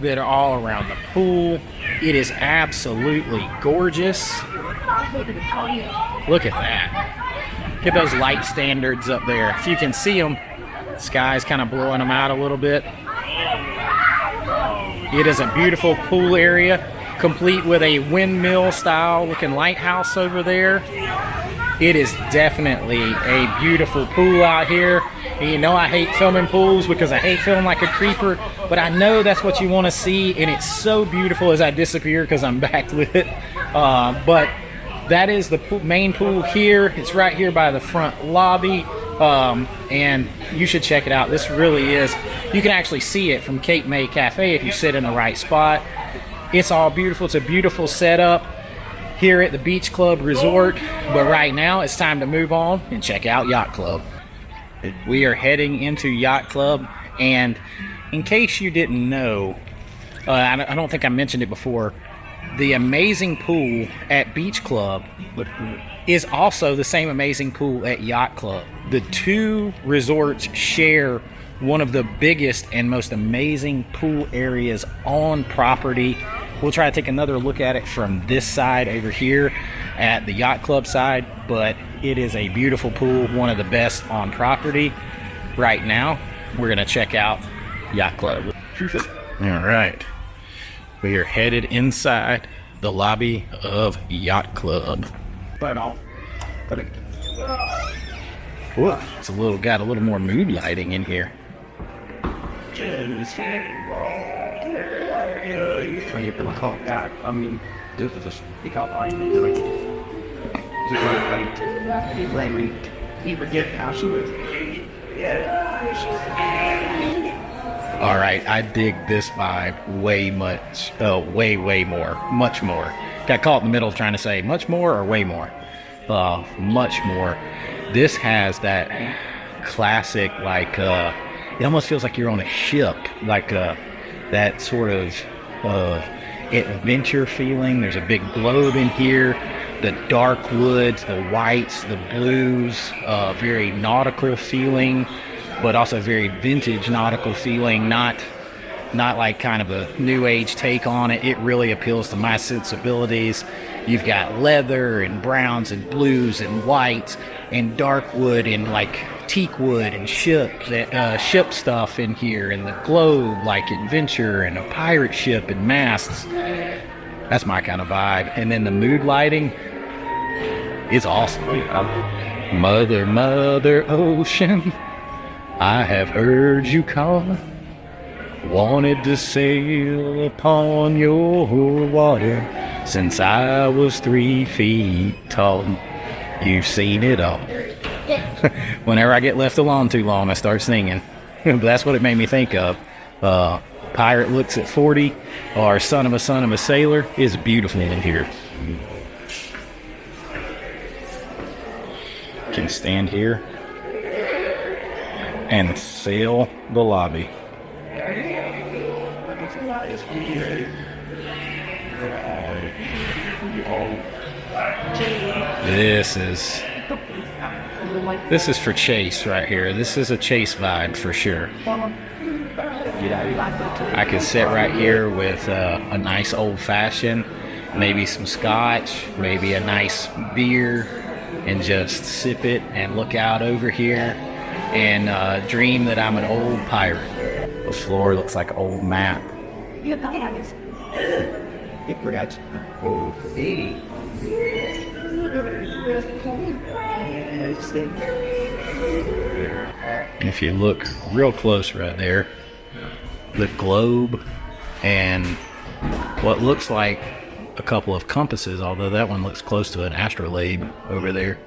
that are all around the pool. It is absolutely gorgeous. Look at that. Look at those light standards up there. If you can see them, the sky's kind of blowing them out a little bit. It is a beautiful pool area, complete with a windmill style looking lighthouse over there. It is definitely a beautiful pool out here. And you know I hate filming pools because I hate feeling like a creeper, but I know that's what you want to see, and it's so beautiful as I disappear because I'm backlit. But that is the main pool here. It's right here by the front lobby, and you should check it out. This really is, you can actually see it from Cape May Cafe if you sit in the right spot. It's all beautiful. It's a beautiful setup here at the Beach Club Resort, but right now it's time to move on and check out Yacht Club. We are heading into Yacht Club, and in case you didn't know, I don't think I mentioned it before, the amazing pool at Beach Club is also the same amazing pool at Yacht Club. The two resorts share one of the biggest and most amazing pool areas on property. We'll try to take another look at it from this side over here at the Yacht Club side, but it is a beautiful pool, one of the best on property. Right now, we're gonna check out Yacht Club. All right. We are headed inside the lobby of Yacht Club. Whoa, it's got a little more mood lighting in here. All right, I dig this vibe way more, much more. Got caught in the middle of trying to say much more or way more. Much more. This has that classic, like, it almost feels like you're on a ship, like that sort of adventure feeling. There's a big globe in here, the dark woods, the whites, the blues, very nautical feeling, but also very vintage nautical feeling, not like kind of a new age take on it. It really appeals to my sensibilities. You've got leather and browns and blues and whites and dark wood and like teak wood and ship stuff in here, and the globe like adventure and a pirate ship and masts. That's my kind of vibe. And then the mood lighting is awesome. Mother, mother ocean, I have heard you call. Wanted to sail upon your water since I was 3 feet tall. You've seen it all. Whenever I get left alone too long, I start singing. That's what it made me think of. Pirate Looks at 40, or Son of a Sailor, is beautiful in here. Can stand here and sail the lobby. This is for Chase right here. This is a Chase vibe for sure. I could sit right here with a nice old fashioned maybe some scotch, maybe a nice beer, and just sip it and look out over here and dream that I'm an old pirate. The floor looks like an old map. If you look real close right there, the globe and what looks like a couple of compasses, although that one looks close to an astrolabe over there,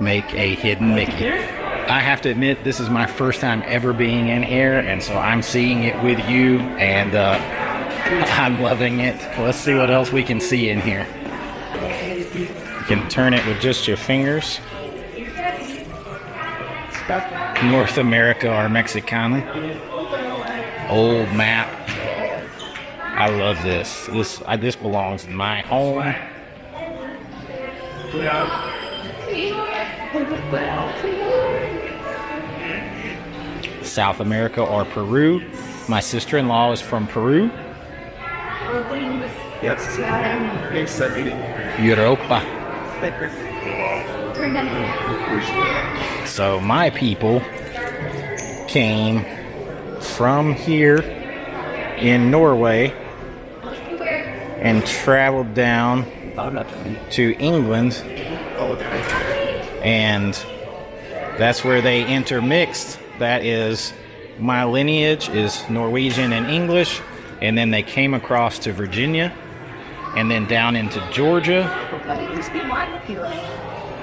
make a hidden Mickey. I have to admit, this is my first time ever being in here, and so I'm seeing it with you, and I'm loving it. Let's see what else we can see in here. You can turn it with just your fingers. North America or Mexicana. Old map. I love this. This belongs in my home. South America or Peru. My sister-in-law is from Peru. Europa. So my people came from here in Norway and traveled down to England, and that's where they intermixed. That is, my lineage is Norwegian and English, and then they came across to Virginia and then down into Georgia.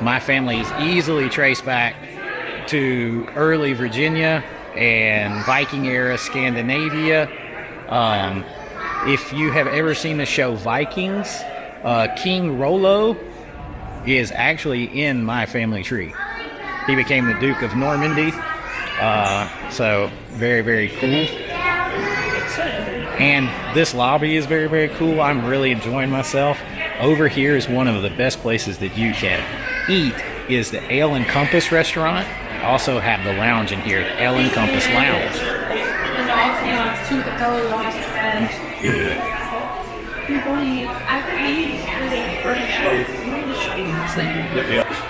My family is easily traced back to early Virginia and Viking era Scandinavia. If you have ever seen the show Vikings, King Rollo is actually in my family tree. He became the Duke of Normandy. So very, very cool. And this lobby is very, very cool. I'm really enjoying myself. Over here is one of the best places that you can eat, is the Ale and Compass restaurant. Also have the lounge in here, the Ale and Compass Lounge.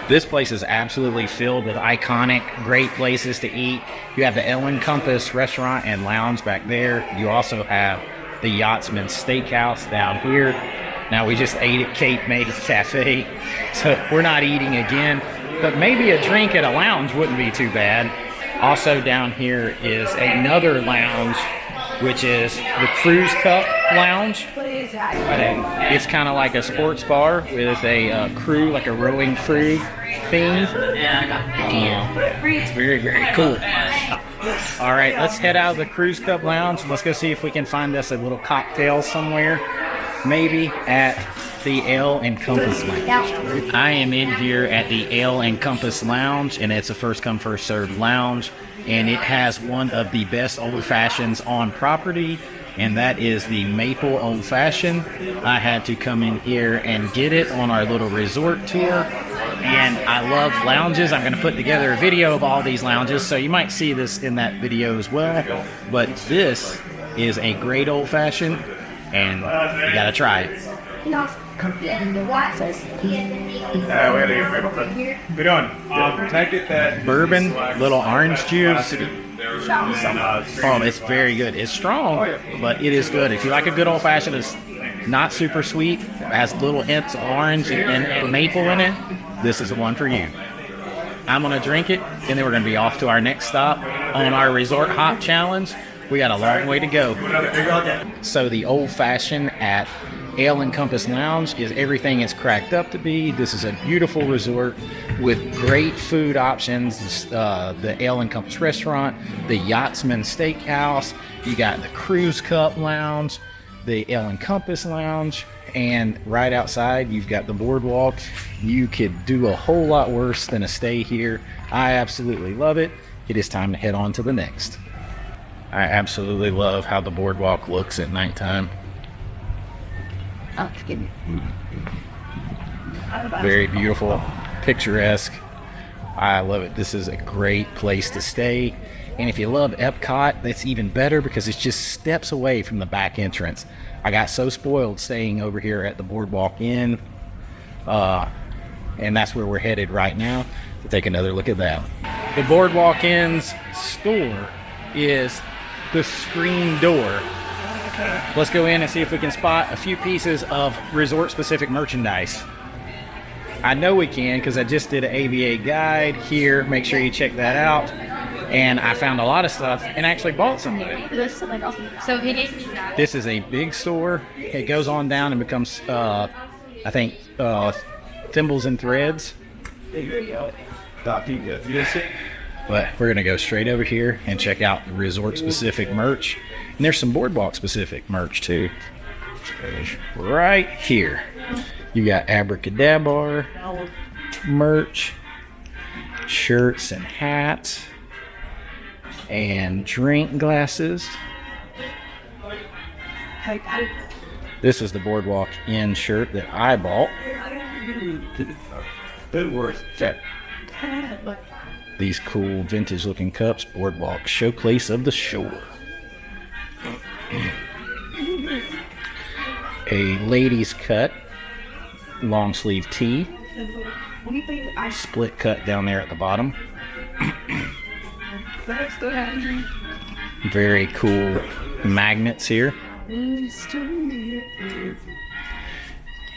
This place is absolutely filled with iconic, great places to eat. You have the Ale and Compass restaurant and lounge back there. You also have the Yachtsman Steakhouse down here. Now, we just ate at Cape May Cafe, so we're not eating again, but maybe a drink at a lounge wouldn't be too bad. Also down here is another lounge, which is the Cruise Cup Lounge. It's kind of like a sports bar with a crew, like a rowing crew theme. It's very, very cool. All right, let's head out of the Cruise Cup Lounge. Let's go see if we can find us a little cocktail somewhere. Maybe at the Ale and Compass Lounge. I am in here at the Ale and Compass Lounge, and it's a first come first served lounge, and it has one of the best old fashions on property, and that is the maple old fashioned. I had to come in here and get it on our little resort tour, and I love lounges. I'm going to put together a video of all these lounges, so you might see this in that video as well. But this is a great old fashioned, and you gotta try it. Bourbon, little orange juice. Oh, it's very good. It's strong, but it is good. If you like a good old fashioned, it's not super sweet, has little hints of orange and maple in it, this is the one for you. I'm gonna drink it, and then we're gonna be off to our next stop on our resort hop challenge. We got a long way to go. So the old fashioned at Ale and Compass Lounge is everything it's cracked up to be. This is a beautiful resort with great food options. The Ale and Compass restaurant, the Yachtsman Steakhouse, you got the Cruise Cup Lounge, the Ale and Compass Lounge, and right outside you've got the Boardwalk. You could do a whole lot worse than a stay here. I absolutely love it. It is time to head on to the next. I absolutely love how the Boardwalk looks at nighttime. Very beautiful, picturesque. I love it. This is a great place to stay. And if you love Epcot, that's even better because it's just steps away from the back entrance. I got so spoiled staying over here at the Boardwalk Inn, and that's where we're headed right now to take another look at that. The Boardwalk Inn's store is the screen door. Let's go in and see if we can spot a few pieces of resort-specific merchandise. I know we can because I just did an AVA guide here. Make sure you check that out. And I found a lot of stuff and actually bought some of it. So he needs This is a big store. It goes on down and becomes, I think, thimbles and threads. But we're going to go straight over here and check out the resort-specific merch. And there's some boardwalk-specific merch, too. Right here. You got Abracadabra merch, shirts and hats, and drink glasses. This is the Boardwalk Inn shirt that I bought. These cool vintage looking cups, Boardwalk Showplace of the Shore. A ladies cut long sleeve tee, split cut down there at the bottom. Very cool magnets here.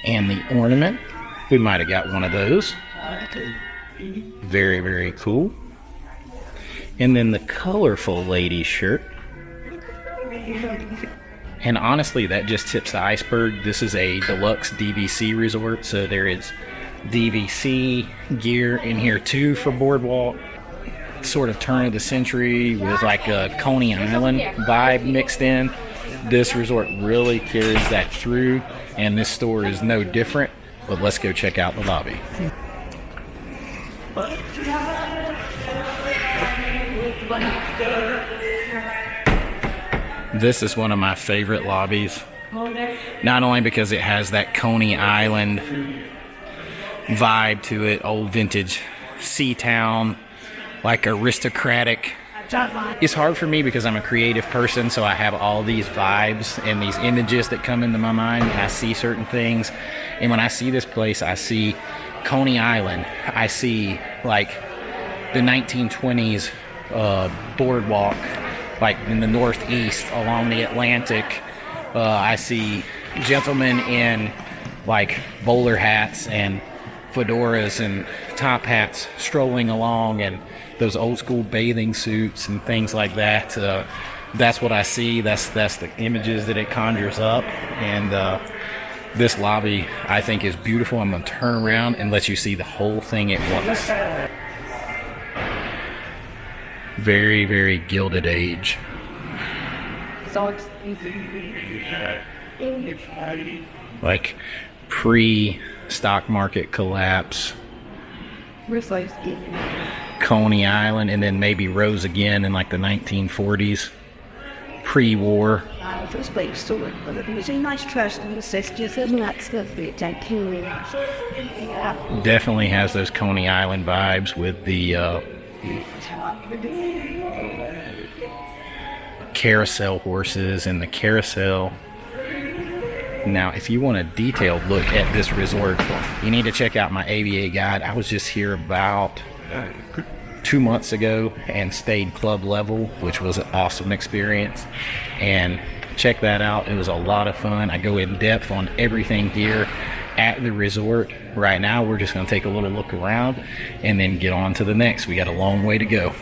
And the ornament, we might have got one of those. Very, very cool. And then the colorful ladies shirt. And honestly, that just tips the iceberg. This is a deluxe DVC resort, so there is DVC gear in here too for Boardwalk. Sort of turn of the century with like a Coney Island vibe mixed in. This resort really carries that through, and this store is no different. But let's go check out the lobby. This is one of my favorite lobbies. Not only because it has that Coney Island vibe to it, old vintage sea town, like aristocratic. It's hard for me because I'm a creative person, so I have all these vibes and these images that come into my mind, and I see certain things. And when I see this place, I see Coney Island. I see like the 1920s boardwalk, like in the Northeast along the Atlantic. I see gentlemen in like bowler hats and fedoras and top hats strolling along, and those old school bathing suits and things like that. That's what I see. That's the images that it conjures up. And this lobby, I think, is beautiful. I'm going to turn around and let you see the whole thing at once. Very, very Gilded Age. Like pre-stock market collapse. Coney Island, and then maybe rose again in like the 1940s. Pre-war. Definitely has those Coney Island vibes with the carousel horses and the carousel. Now, if you want a detailed look at this resort, you need to check out my AVA guide. I was just here about 2 months ago and stayed club level, which was an awesome experience. And check that out. It was a lot of fun. I go in depth on everything here at the resort. Right now, we're just going to take a little look around and then get on to the next. We got a long way to go.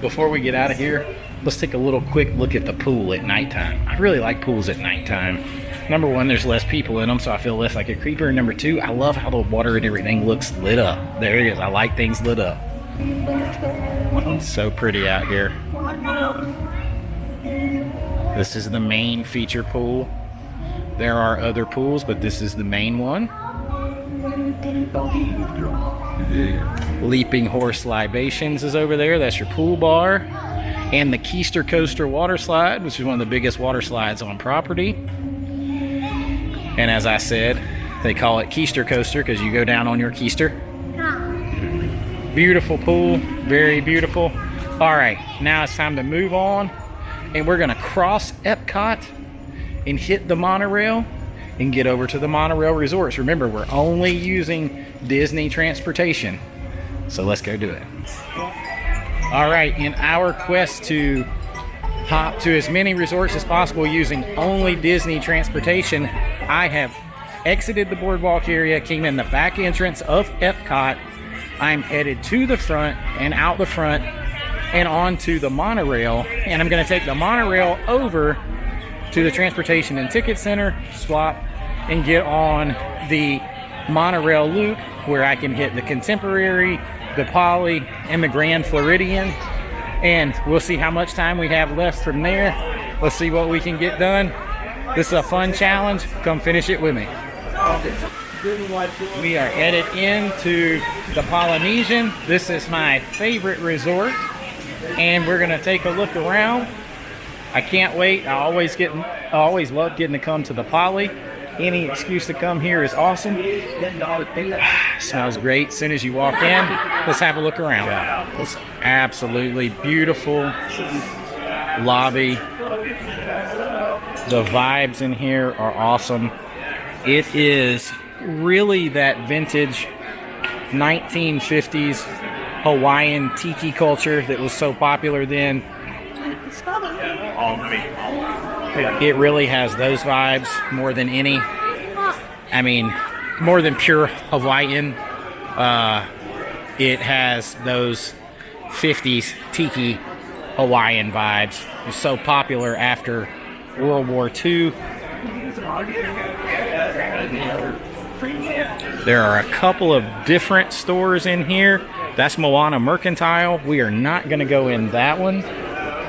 Before we get out of here, let's take a quick look at the pool at nighttime. I really like pools at nighttime. Number one, there's less people in them, so I feel less like a creeper. And number two, I love how the water and everything looks lit up. There it is. I like things lit up. It's so pretty out here. This is the main feature pool. There are other pools, but this is the main one. Leaping Horse Libations is over there. That's your pool bar. And the Keister Coaster water slide, which is one of the biggest water slides on property. And as I said, they call it Keister Coaster because you go down on your keister. Beautiful pool, very beautiful. All right, now it's time to move on, and we're gonna cross Epcot and hit the monorail and get over to the monorail resorts. Remember, we're only using Disney transportation, so let's go do it. All right, in our quest to hop to as many resorts as possible using only Disney transportation, I have exited the boardwalk area, came in the back entrance of Epcot. I'm headed to the front and out the front and onto the monorail, and I'm going to take the monorail over to the Transportation and Ticket Center, swap, and get on the monorail loop where I can hit the Contemporary, the Poly, and the Grand Floridian, and we'll see how much time we have left from there. Let's see what we can get done. This is a fun challenge. Come finish it with me. We are headed into the Polynesian. This is my favorite resort, and we're gonna take a look around. I can't wait. I always love getting to come to the Poly. Any excuse to come here is awesome. Smells great as soon as you walk in. Let's have a look around. It's absolutely beautiful lobby. The vibes in here are awesome. It is really that vintage 1950s Hawaiian tiki culture that was so popular then. It really has those vibes more than any. I mean, more than pure Hawaiian. It has those 50s tiki Hawaiian vibes. It was so popular after World War II. There are a couple of different stores in here. That's Moana Mercantile. We are not going to go in that one.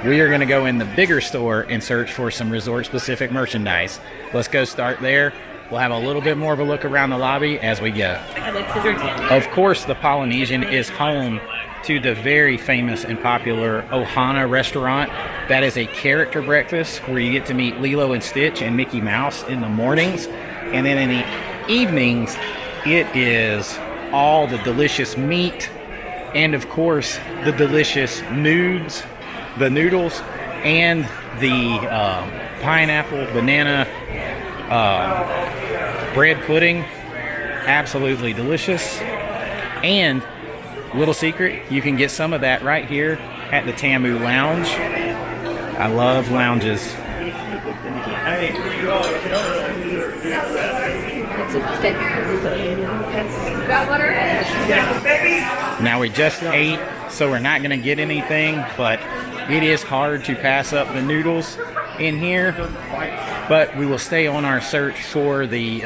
We are going to go in the bigger store and search for some resort-specific merchandise. Let's go start there. We'll have a little bit more of a look around the lobby as we go. Of course, the Polynesian is home to the very famous and popular Ohana restaurant. That is a character breakfast where you get to meet Lilo and Stitch and Mickey Mouse in the mornings. And then in the evenings, it is all the delicious meat and, of course, the delicious nudes, the noodles, and the pineapple, banana, bread pudding. Absolutely delicious. And little secret, you can get some of that right here at the Tamu Lounge. I love lounges. Now we just ate, so we're not going to get anything, but it is hard to pass up the noodles in here. But we will stay on our search for the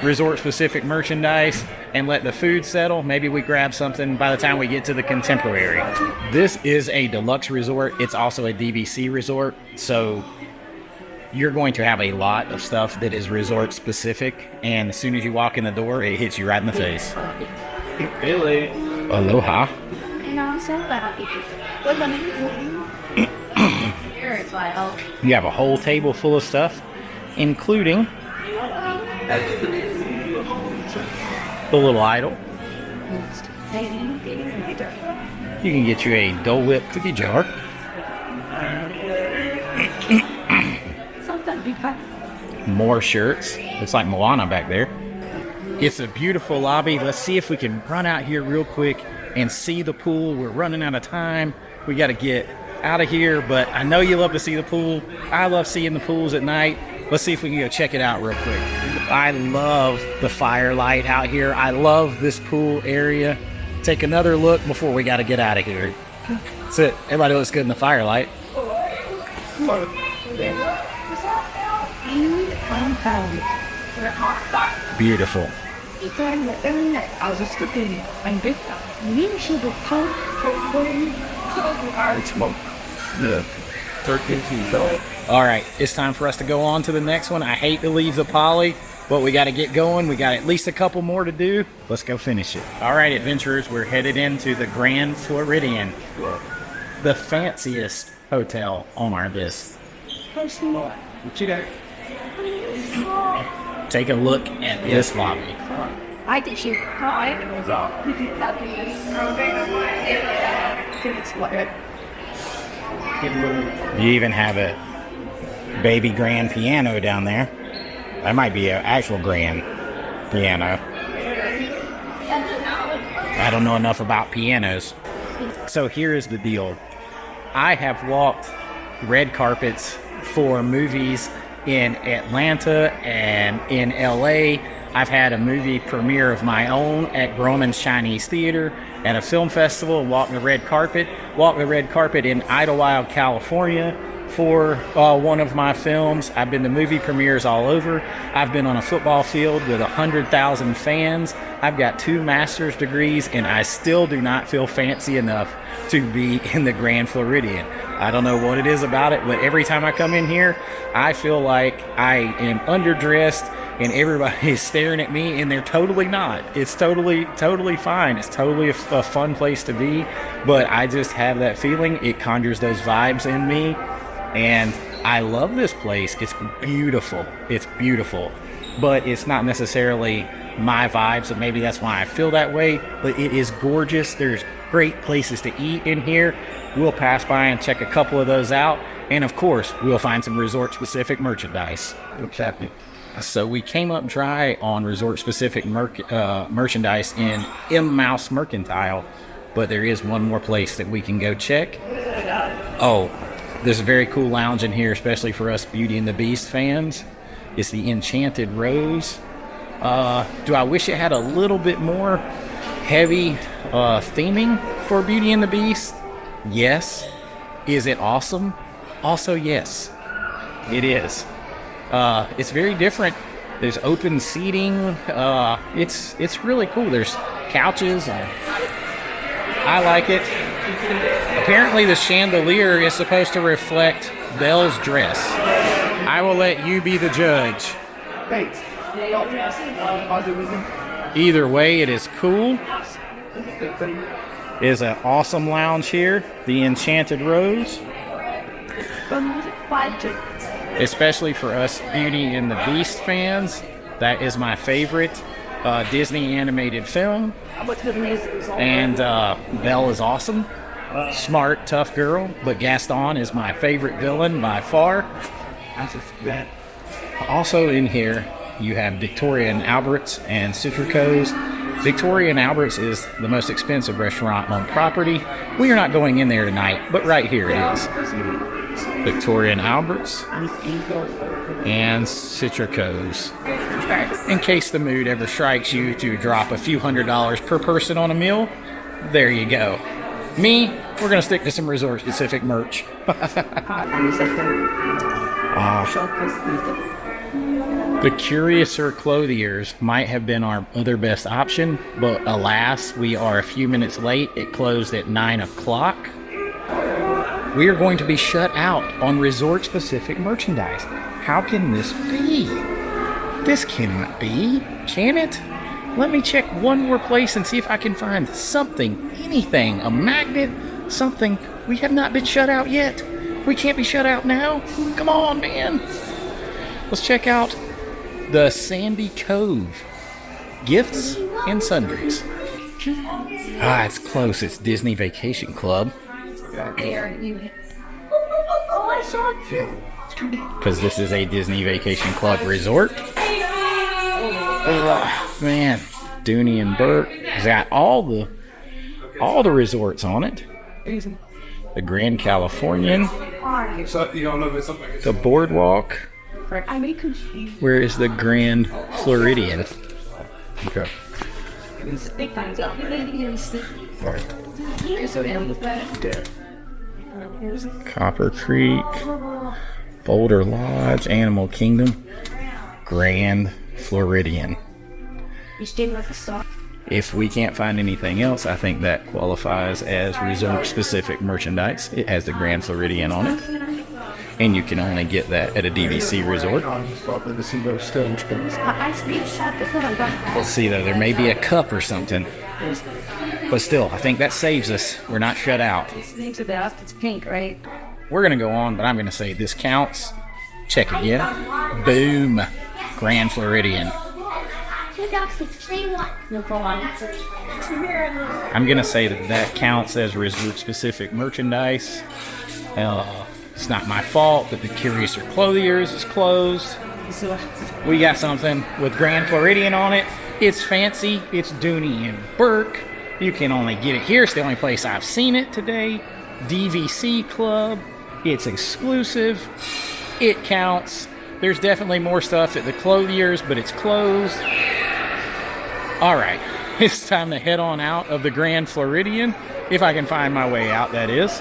resort-specific merchandise and let the food settle. Maybe we grab something by the time we get to the Contemporary. This is a deluxe resort. It's also a DVC resort, so you're going to have a lot of stuff that is resort-specific, and as soon as you walk in the door, it hits you right in the face. Billy. Aloha. You have a whole table full of stuff, including the little idol. You can get you a Dole Whip cookie jar. More shirts. Looks like Moana back there. It's a beautiful lobby. Let's see if we can run out here real quick and see the pool. We're running out of time. We got to get out of here, but I know you love to see the pool. I love seeing the pools at night. Let's see if we can go check it out real quick. I love the firelight out here. I love this pool area. Take another look before we got to get out of here. That's it. Everybody looks good in the firelight. Beautiful. All right, it's time for us to go on to the next one. I hate to leave the Poly, but we got to get going. We got at least a couple more to do. Let's go finish it. All right, adventurers, we're headed into the Grand Floridian, the fanciest hotel on our list. Take a look at this lobby. think it's like You even have a baby grand piano down there. That might be an actual grand piano. I don't know enough about pianos. So here is the deal. I have walked red carpets for movies in Atlanta and in LA. I've had a movie premiere of my own at Grauman's Chinese Theater, at a film festival, and walked the red carpet. Walked the red carpet in Idlewild, California for one of my films. I've been to movie premieres all over. I've been on a football field with 100,000 fans. I've got 2 master's degrees, and I still do not feel fancy enough to be in the Grand Floridian. I don't know what it is about it, but every time I come in here, I feel like I am underdressed and everybody is staring at me, and they're totally not. It's totally fine. It's totally a fun place to be, but I just have that feeling. It conjures those vibes in me, and I love this place. It's beautiful. It's beautiful, but it's not necessarily my vibe, so maybe that's why I feel that way, but it is gorgeous. There's great places to eat in here. We'll pass by and check a couple of those out, and of course, we'll find some resort-specific merchandise. Exactly. So we came up dry on resort-specific merchandise in M. Mouse Mercantile, but there is one more place that we can go check. Oh, there's a very cool lounge in here, especially for us Beauty and the Beast fans. It's the Enchanted Rose. Do I wish it had a little bit more heavy theming for Beauty and the Beast? Yes. Is it awesome? Also, yes. It is. It's very different. There's open seating. It's really cool. There's couches. I like it. Apparently the chandelier is supposed to reflect Belle's dress. I will let you be the judge. thanks. Either way, it is cool. It is an awesome lounge here. The Enchanted Rose. Especially for us Beauty and the Beast fans, that is my favorite Disney animated film. And Belle is awesome, smart, tough girl, but Gaston is my favorite villain by far. Also in here, you have Victoria and Albert's and Citrico's. Victoria and Albert's is the most expensive restaurant on property. We are not going in there tonight, but right here it is. Victoria and Albert's and Citrico's. In case the mood ever strikes you to drop a few $100s per person on a meal, there you go. Me, we're going to stick to some resort-specific merch. The Curiouser Clothiers might have been our other best option, but alas, we are a few minutes late. It closed at 9 o'clock. We are going to be shut out on resort-specific merchandise. How can this be? This cannot be. Can it? Let me check one more place and see if I can find something, anything, a magnet, something. We have not been shut out yet. We can't be shut out now. Come on, man. Let's check out the Sandy Cove. Gifts and sundries. Ah, it's close. It's Disney Vacation Club. Because this is a Disney Vacation Club resort. Man, Dooney and Burke has got all the resorts on it. The Grand Californian, the Boardwalk. Where is the Grand Floridian? Okay. Copper Creek, Boulder Lodge, Animal Kingdom, Grand Floridian. If we can't find anything else, I think that qualifies as resort-specific merchandise. It has the Grand Floridian on it, and you can only get that at a DVC resort. We'll see, though. There may be a cup or something. But still, I think that saves us. We're not shut out. It's pink, right? We're going to go on, but I'm going to say this counts. Check again. Boom. Grand Floridian. No problem. I'm gonna say that that counts as resort-specific merchandise. It's not my fault that the Curious or Clothiers is closed. We got something with Grand Floridian on it. It's fancy. It's Dooney and Burke. You can only get it here. It's the only place I've seen it today. DVC Club. It's exclusive. It counts. There's definitely more stuff at the Clothiers, but it's closed. All right, it's time to head on out of the Grand Floridian, if I can find my way out, that is,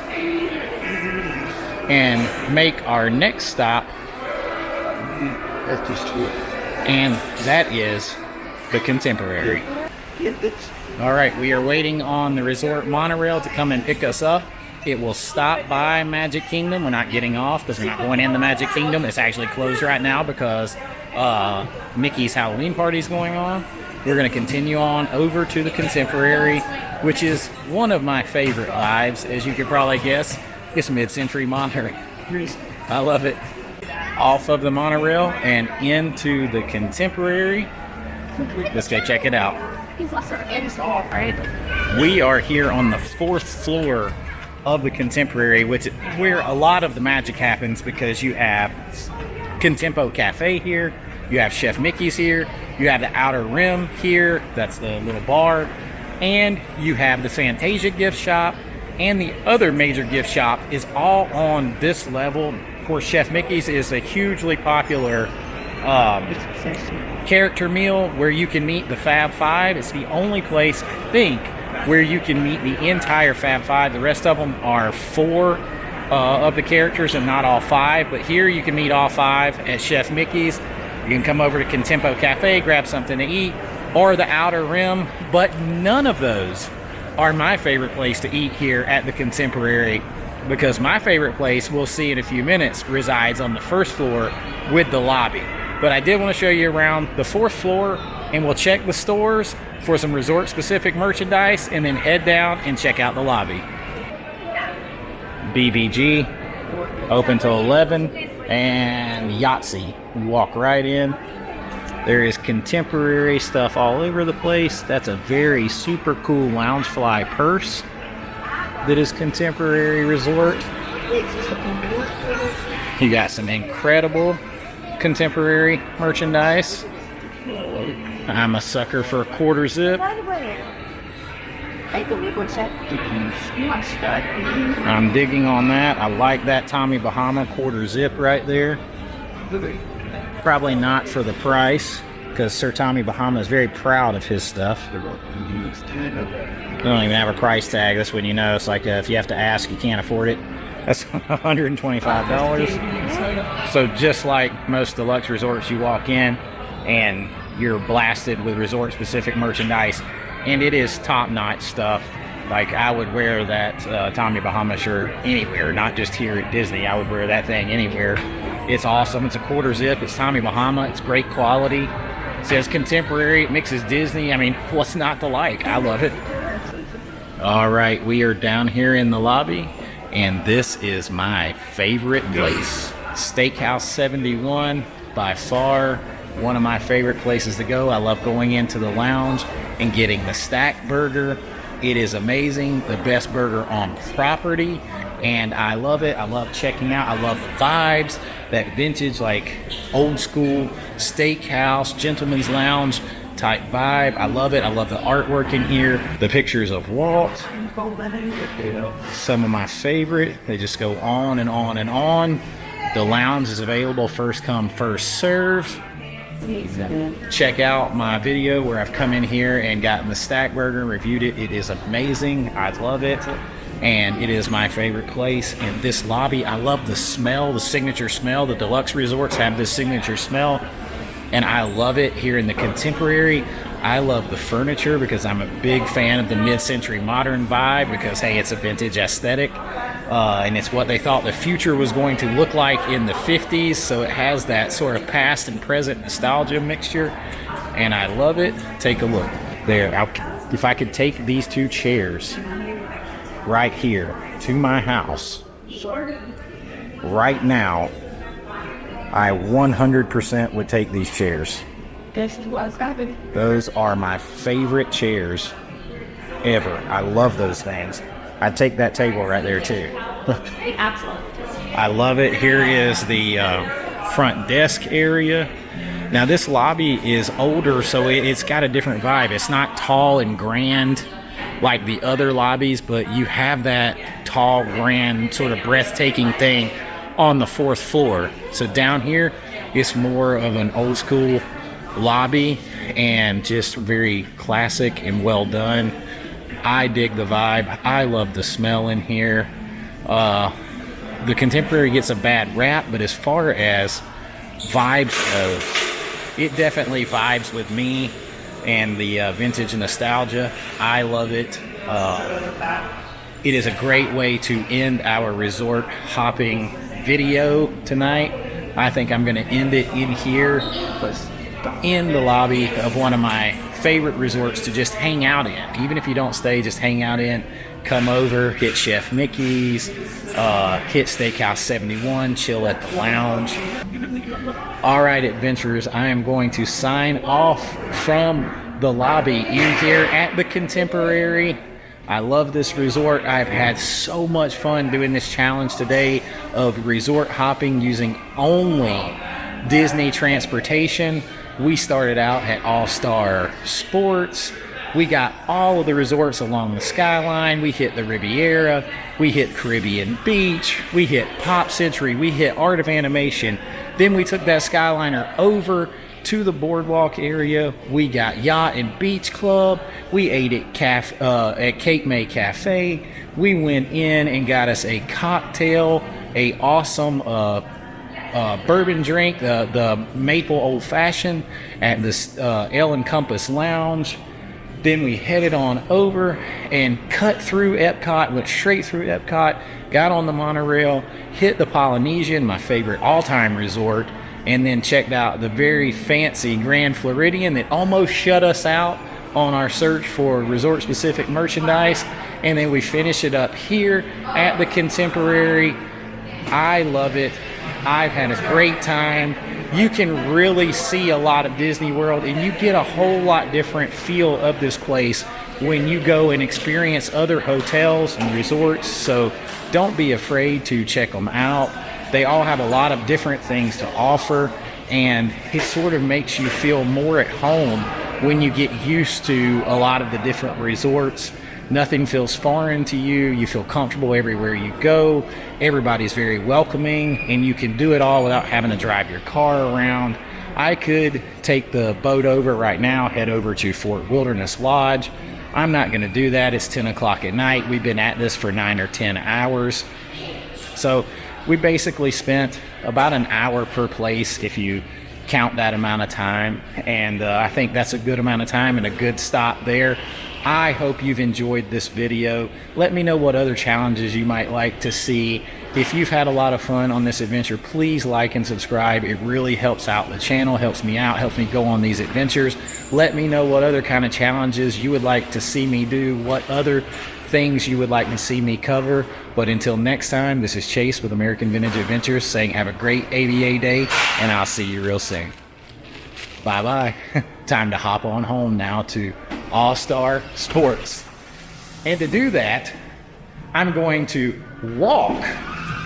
and make our next stop. That's just true. And that is the Contemporary. All right, we are waiting on the resort monorail to come and pick us up. It will stop by Magic Kingdom. We're not getting off because we're not going in the Magic Kingdom. It's actually closed right now because Mickey's Halloween party is going on. We're going to continue on over to the Contemporary, which is one of my favorite lives, as you could probably guess. It's mid-century monorail. I love it. Off of the monorail and into the Contemporary. Let's go check it out. We are here on the 4th floor of the Contemporary, which is where a lot of the magic happens, because you have Contempo Cafe here, you have Chef Mickey's here, you have the Outer Rim here, that's the little bar, and you have the Fantasia gift shop, and the other major gift shop is all on this level. Of course, Chef Mickey's is a hugely popular character meal where you can meet the Fab Five. It's the only place, I think, where you can meet the entire Fab Five. The rest of them are 4 of the characters and not all 5. But here you can meet all 5 at Chef Mickey's. You can come over to Contempo Cafe, grab something to eat, or the Outer Rim. But none of those are my favorite place to eat here at the Contemporary, because my favorite place, we'll see in a few minutes, resides on the 1st floor with the lobby. But I did want to show you around the 4th floor, and we'll check the stores for some resort-specific merchandise, and then head down and check out the lobby. BVG, open till 11, and Yahtzee. You walk right in. There is Contemporary stuff all over the place. That's a very super cool Loungefly purse that is Contemporary Resort. You got some incredible Contemporary merchandise. I'm a sucker for a quarter zip. I'm digging on that. I like that Tommy Bahama quarter zip right there. Probably not for the price, because Sir Tommy Bahama is very proud of his stuff. They don't even have a price tag. That's when you know. It's like if you have to ask, you can't afford it. That's $125. So just like most deluxe resorts, you walk in and you're blasted with resort-specific merchandise, and it is top-notch stuff. Like, I would wear that Tommy Bahama shirt anywhere, not just here at Disney. I would wear that thing anywhere. It's awesome. It's a quarter zip. It's Tommy Bahama. It's great quality. It says Contemporary. It mixes Disney. I mean, what's not to like? I love it. All right, we are down here in the lobby, and this is my favorite place. Steakhouse 71, by far one of my favorite places to go. I love going into the lounge and getting the stack burger. It is amazing, the best burger on property, and I love it. I love checking out. I love the vibes, that vintage, like old school steakhouse, gentleman's lounge type vibe. I love it. I love the artwork in here, the pictures of Walt, some of my favorite. They just go on and on and on. The lounge is available first come, first serve. Check out my video where I've come in here and gotten the stack burger and reviewed it. It is amazing. I love it, and it is my favorite place. And this lobby, I love the smell, the signature smell. The deluxe resorts have this signature smell, and I love it here in the Contemporary. I love the furniture because I'm a big fan of the mid-century modern vibe, because hey, it's a vintage aesthetic, and it's what they thought the future was going to look like in the 50s, so it has that sort of past and present nostalgia mixture, and I love it. Take a look there. If I could take these 2 chairs right here to my house right now, I 100% would take these chairs. This is what's happening. Those are my favorite chairs ever. I love those things. I'd take that table right there too. Absolutely. I love it. Here is the front desk area. Now this lobby is older, so it's got a different vibe. It's not tall and grand like the other lobbies, but you have that tall, grand, sort of breathtaking thing on the 4th floor. So down here, it's more of an old school lobby and just very classic and well done. I dig the vibe. I love the smell in here. The Contemporary gets a bad rap, but as far as vibes go, it definitely vibes with me and the vintage nostalgia. I love it. It is a great way to end our resort hopping video tonight. I think I'm going to end it in here, in the lobby of one of my favorite resorts to just hang out in. Even if you don't stay, just hang out in. Come over, hit Chef Mickey's, hit Steakhouse 71, chill at the lounge. All right, adventurers, I am going to sign off from the lobby in here at the Contemporary. I love this resort. I've had so much fun doing this challenge today of resort hopping using only Disney transportation. We started out at All Star Sports. We got all of the resorts along the skyline. We hit the Riviera. We hit Caribbean Beach. We hit Pop Century. We hit Art of Animation. Then we took that Skyliner over to the Boardwalk area. We got Yacht and Beach Club. We ate at Cape May Cafe. We went in and got us a cocktail, a awesome bourbon drink, the Maple Old Fashioned at this Ale and Compass Lounge. Then we headed on over and cut through Epcot, went straight through Epcot, got on the monorail, hit the Polynesian, my favorite all-time resort, and then checked out the very fancy Grand Floridian that almost shut us out on our search for resort-specific merchandise. And then we finish it up here at the Contemporary. I love it. I've had a great time. You can really see a lot of Disney World, and you get a whole lot different feel of this place when you go and experience other hotels and resorts. So don't be afraid to check them out. They all have a lot of different things to offer, and it sort of makes you feel more at home when you get used to a lot of the different resorts. Nothing feels foreign to you. You feel comfortable everywhere you go. Everybody's very welcoming, and you can do it all without having to drive your car around. I could take the boat over right now, head over to Fort Wilderness Lodge. I'm not going to do that. It's 10 o'clock at night. We've been at this for 9 or 10 hours. So we basically spent about an hour per place if you count that amount of time. And I think that's a good amount of time and a good stop there. I hope you've enjoyed this video. Let me know what other challenges you might like to see. If you've had a lot of fun on this adventure, please like and subscribe. It really helps out the channel, helps me out, helps me go on these adventures. Let me know what other kind of challenges you would like to see me do, what other things you would like to see me cover. But until next time, this is Chase with American Vintage Adventures saying have a great AVA day, and I'll see you real soon. Bye-bye. Time to hop on home now to All Star Sports. And to do that, I'm going to walk,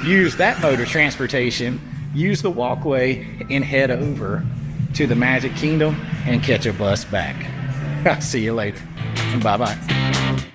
use that mode of transportation, use the walkway, and head over to the Magic Kingdom and catch a bus back. I'll see you later. Bye-bye.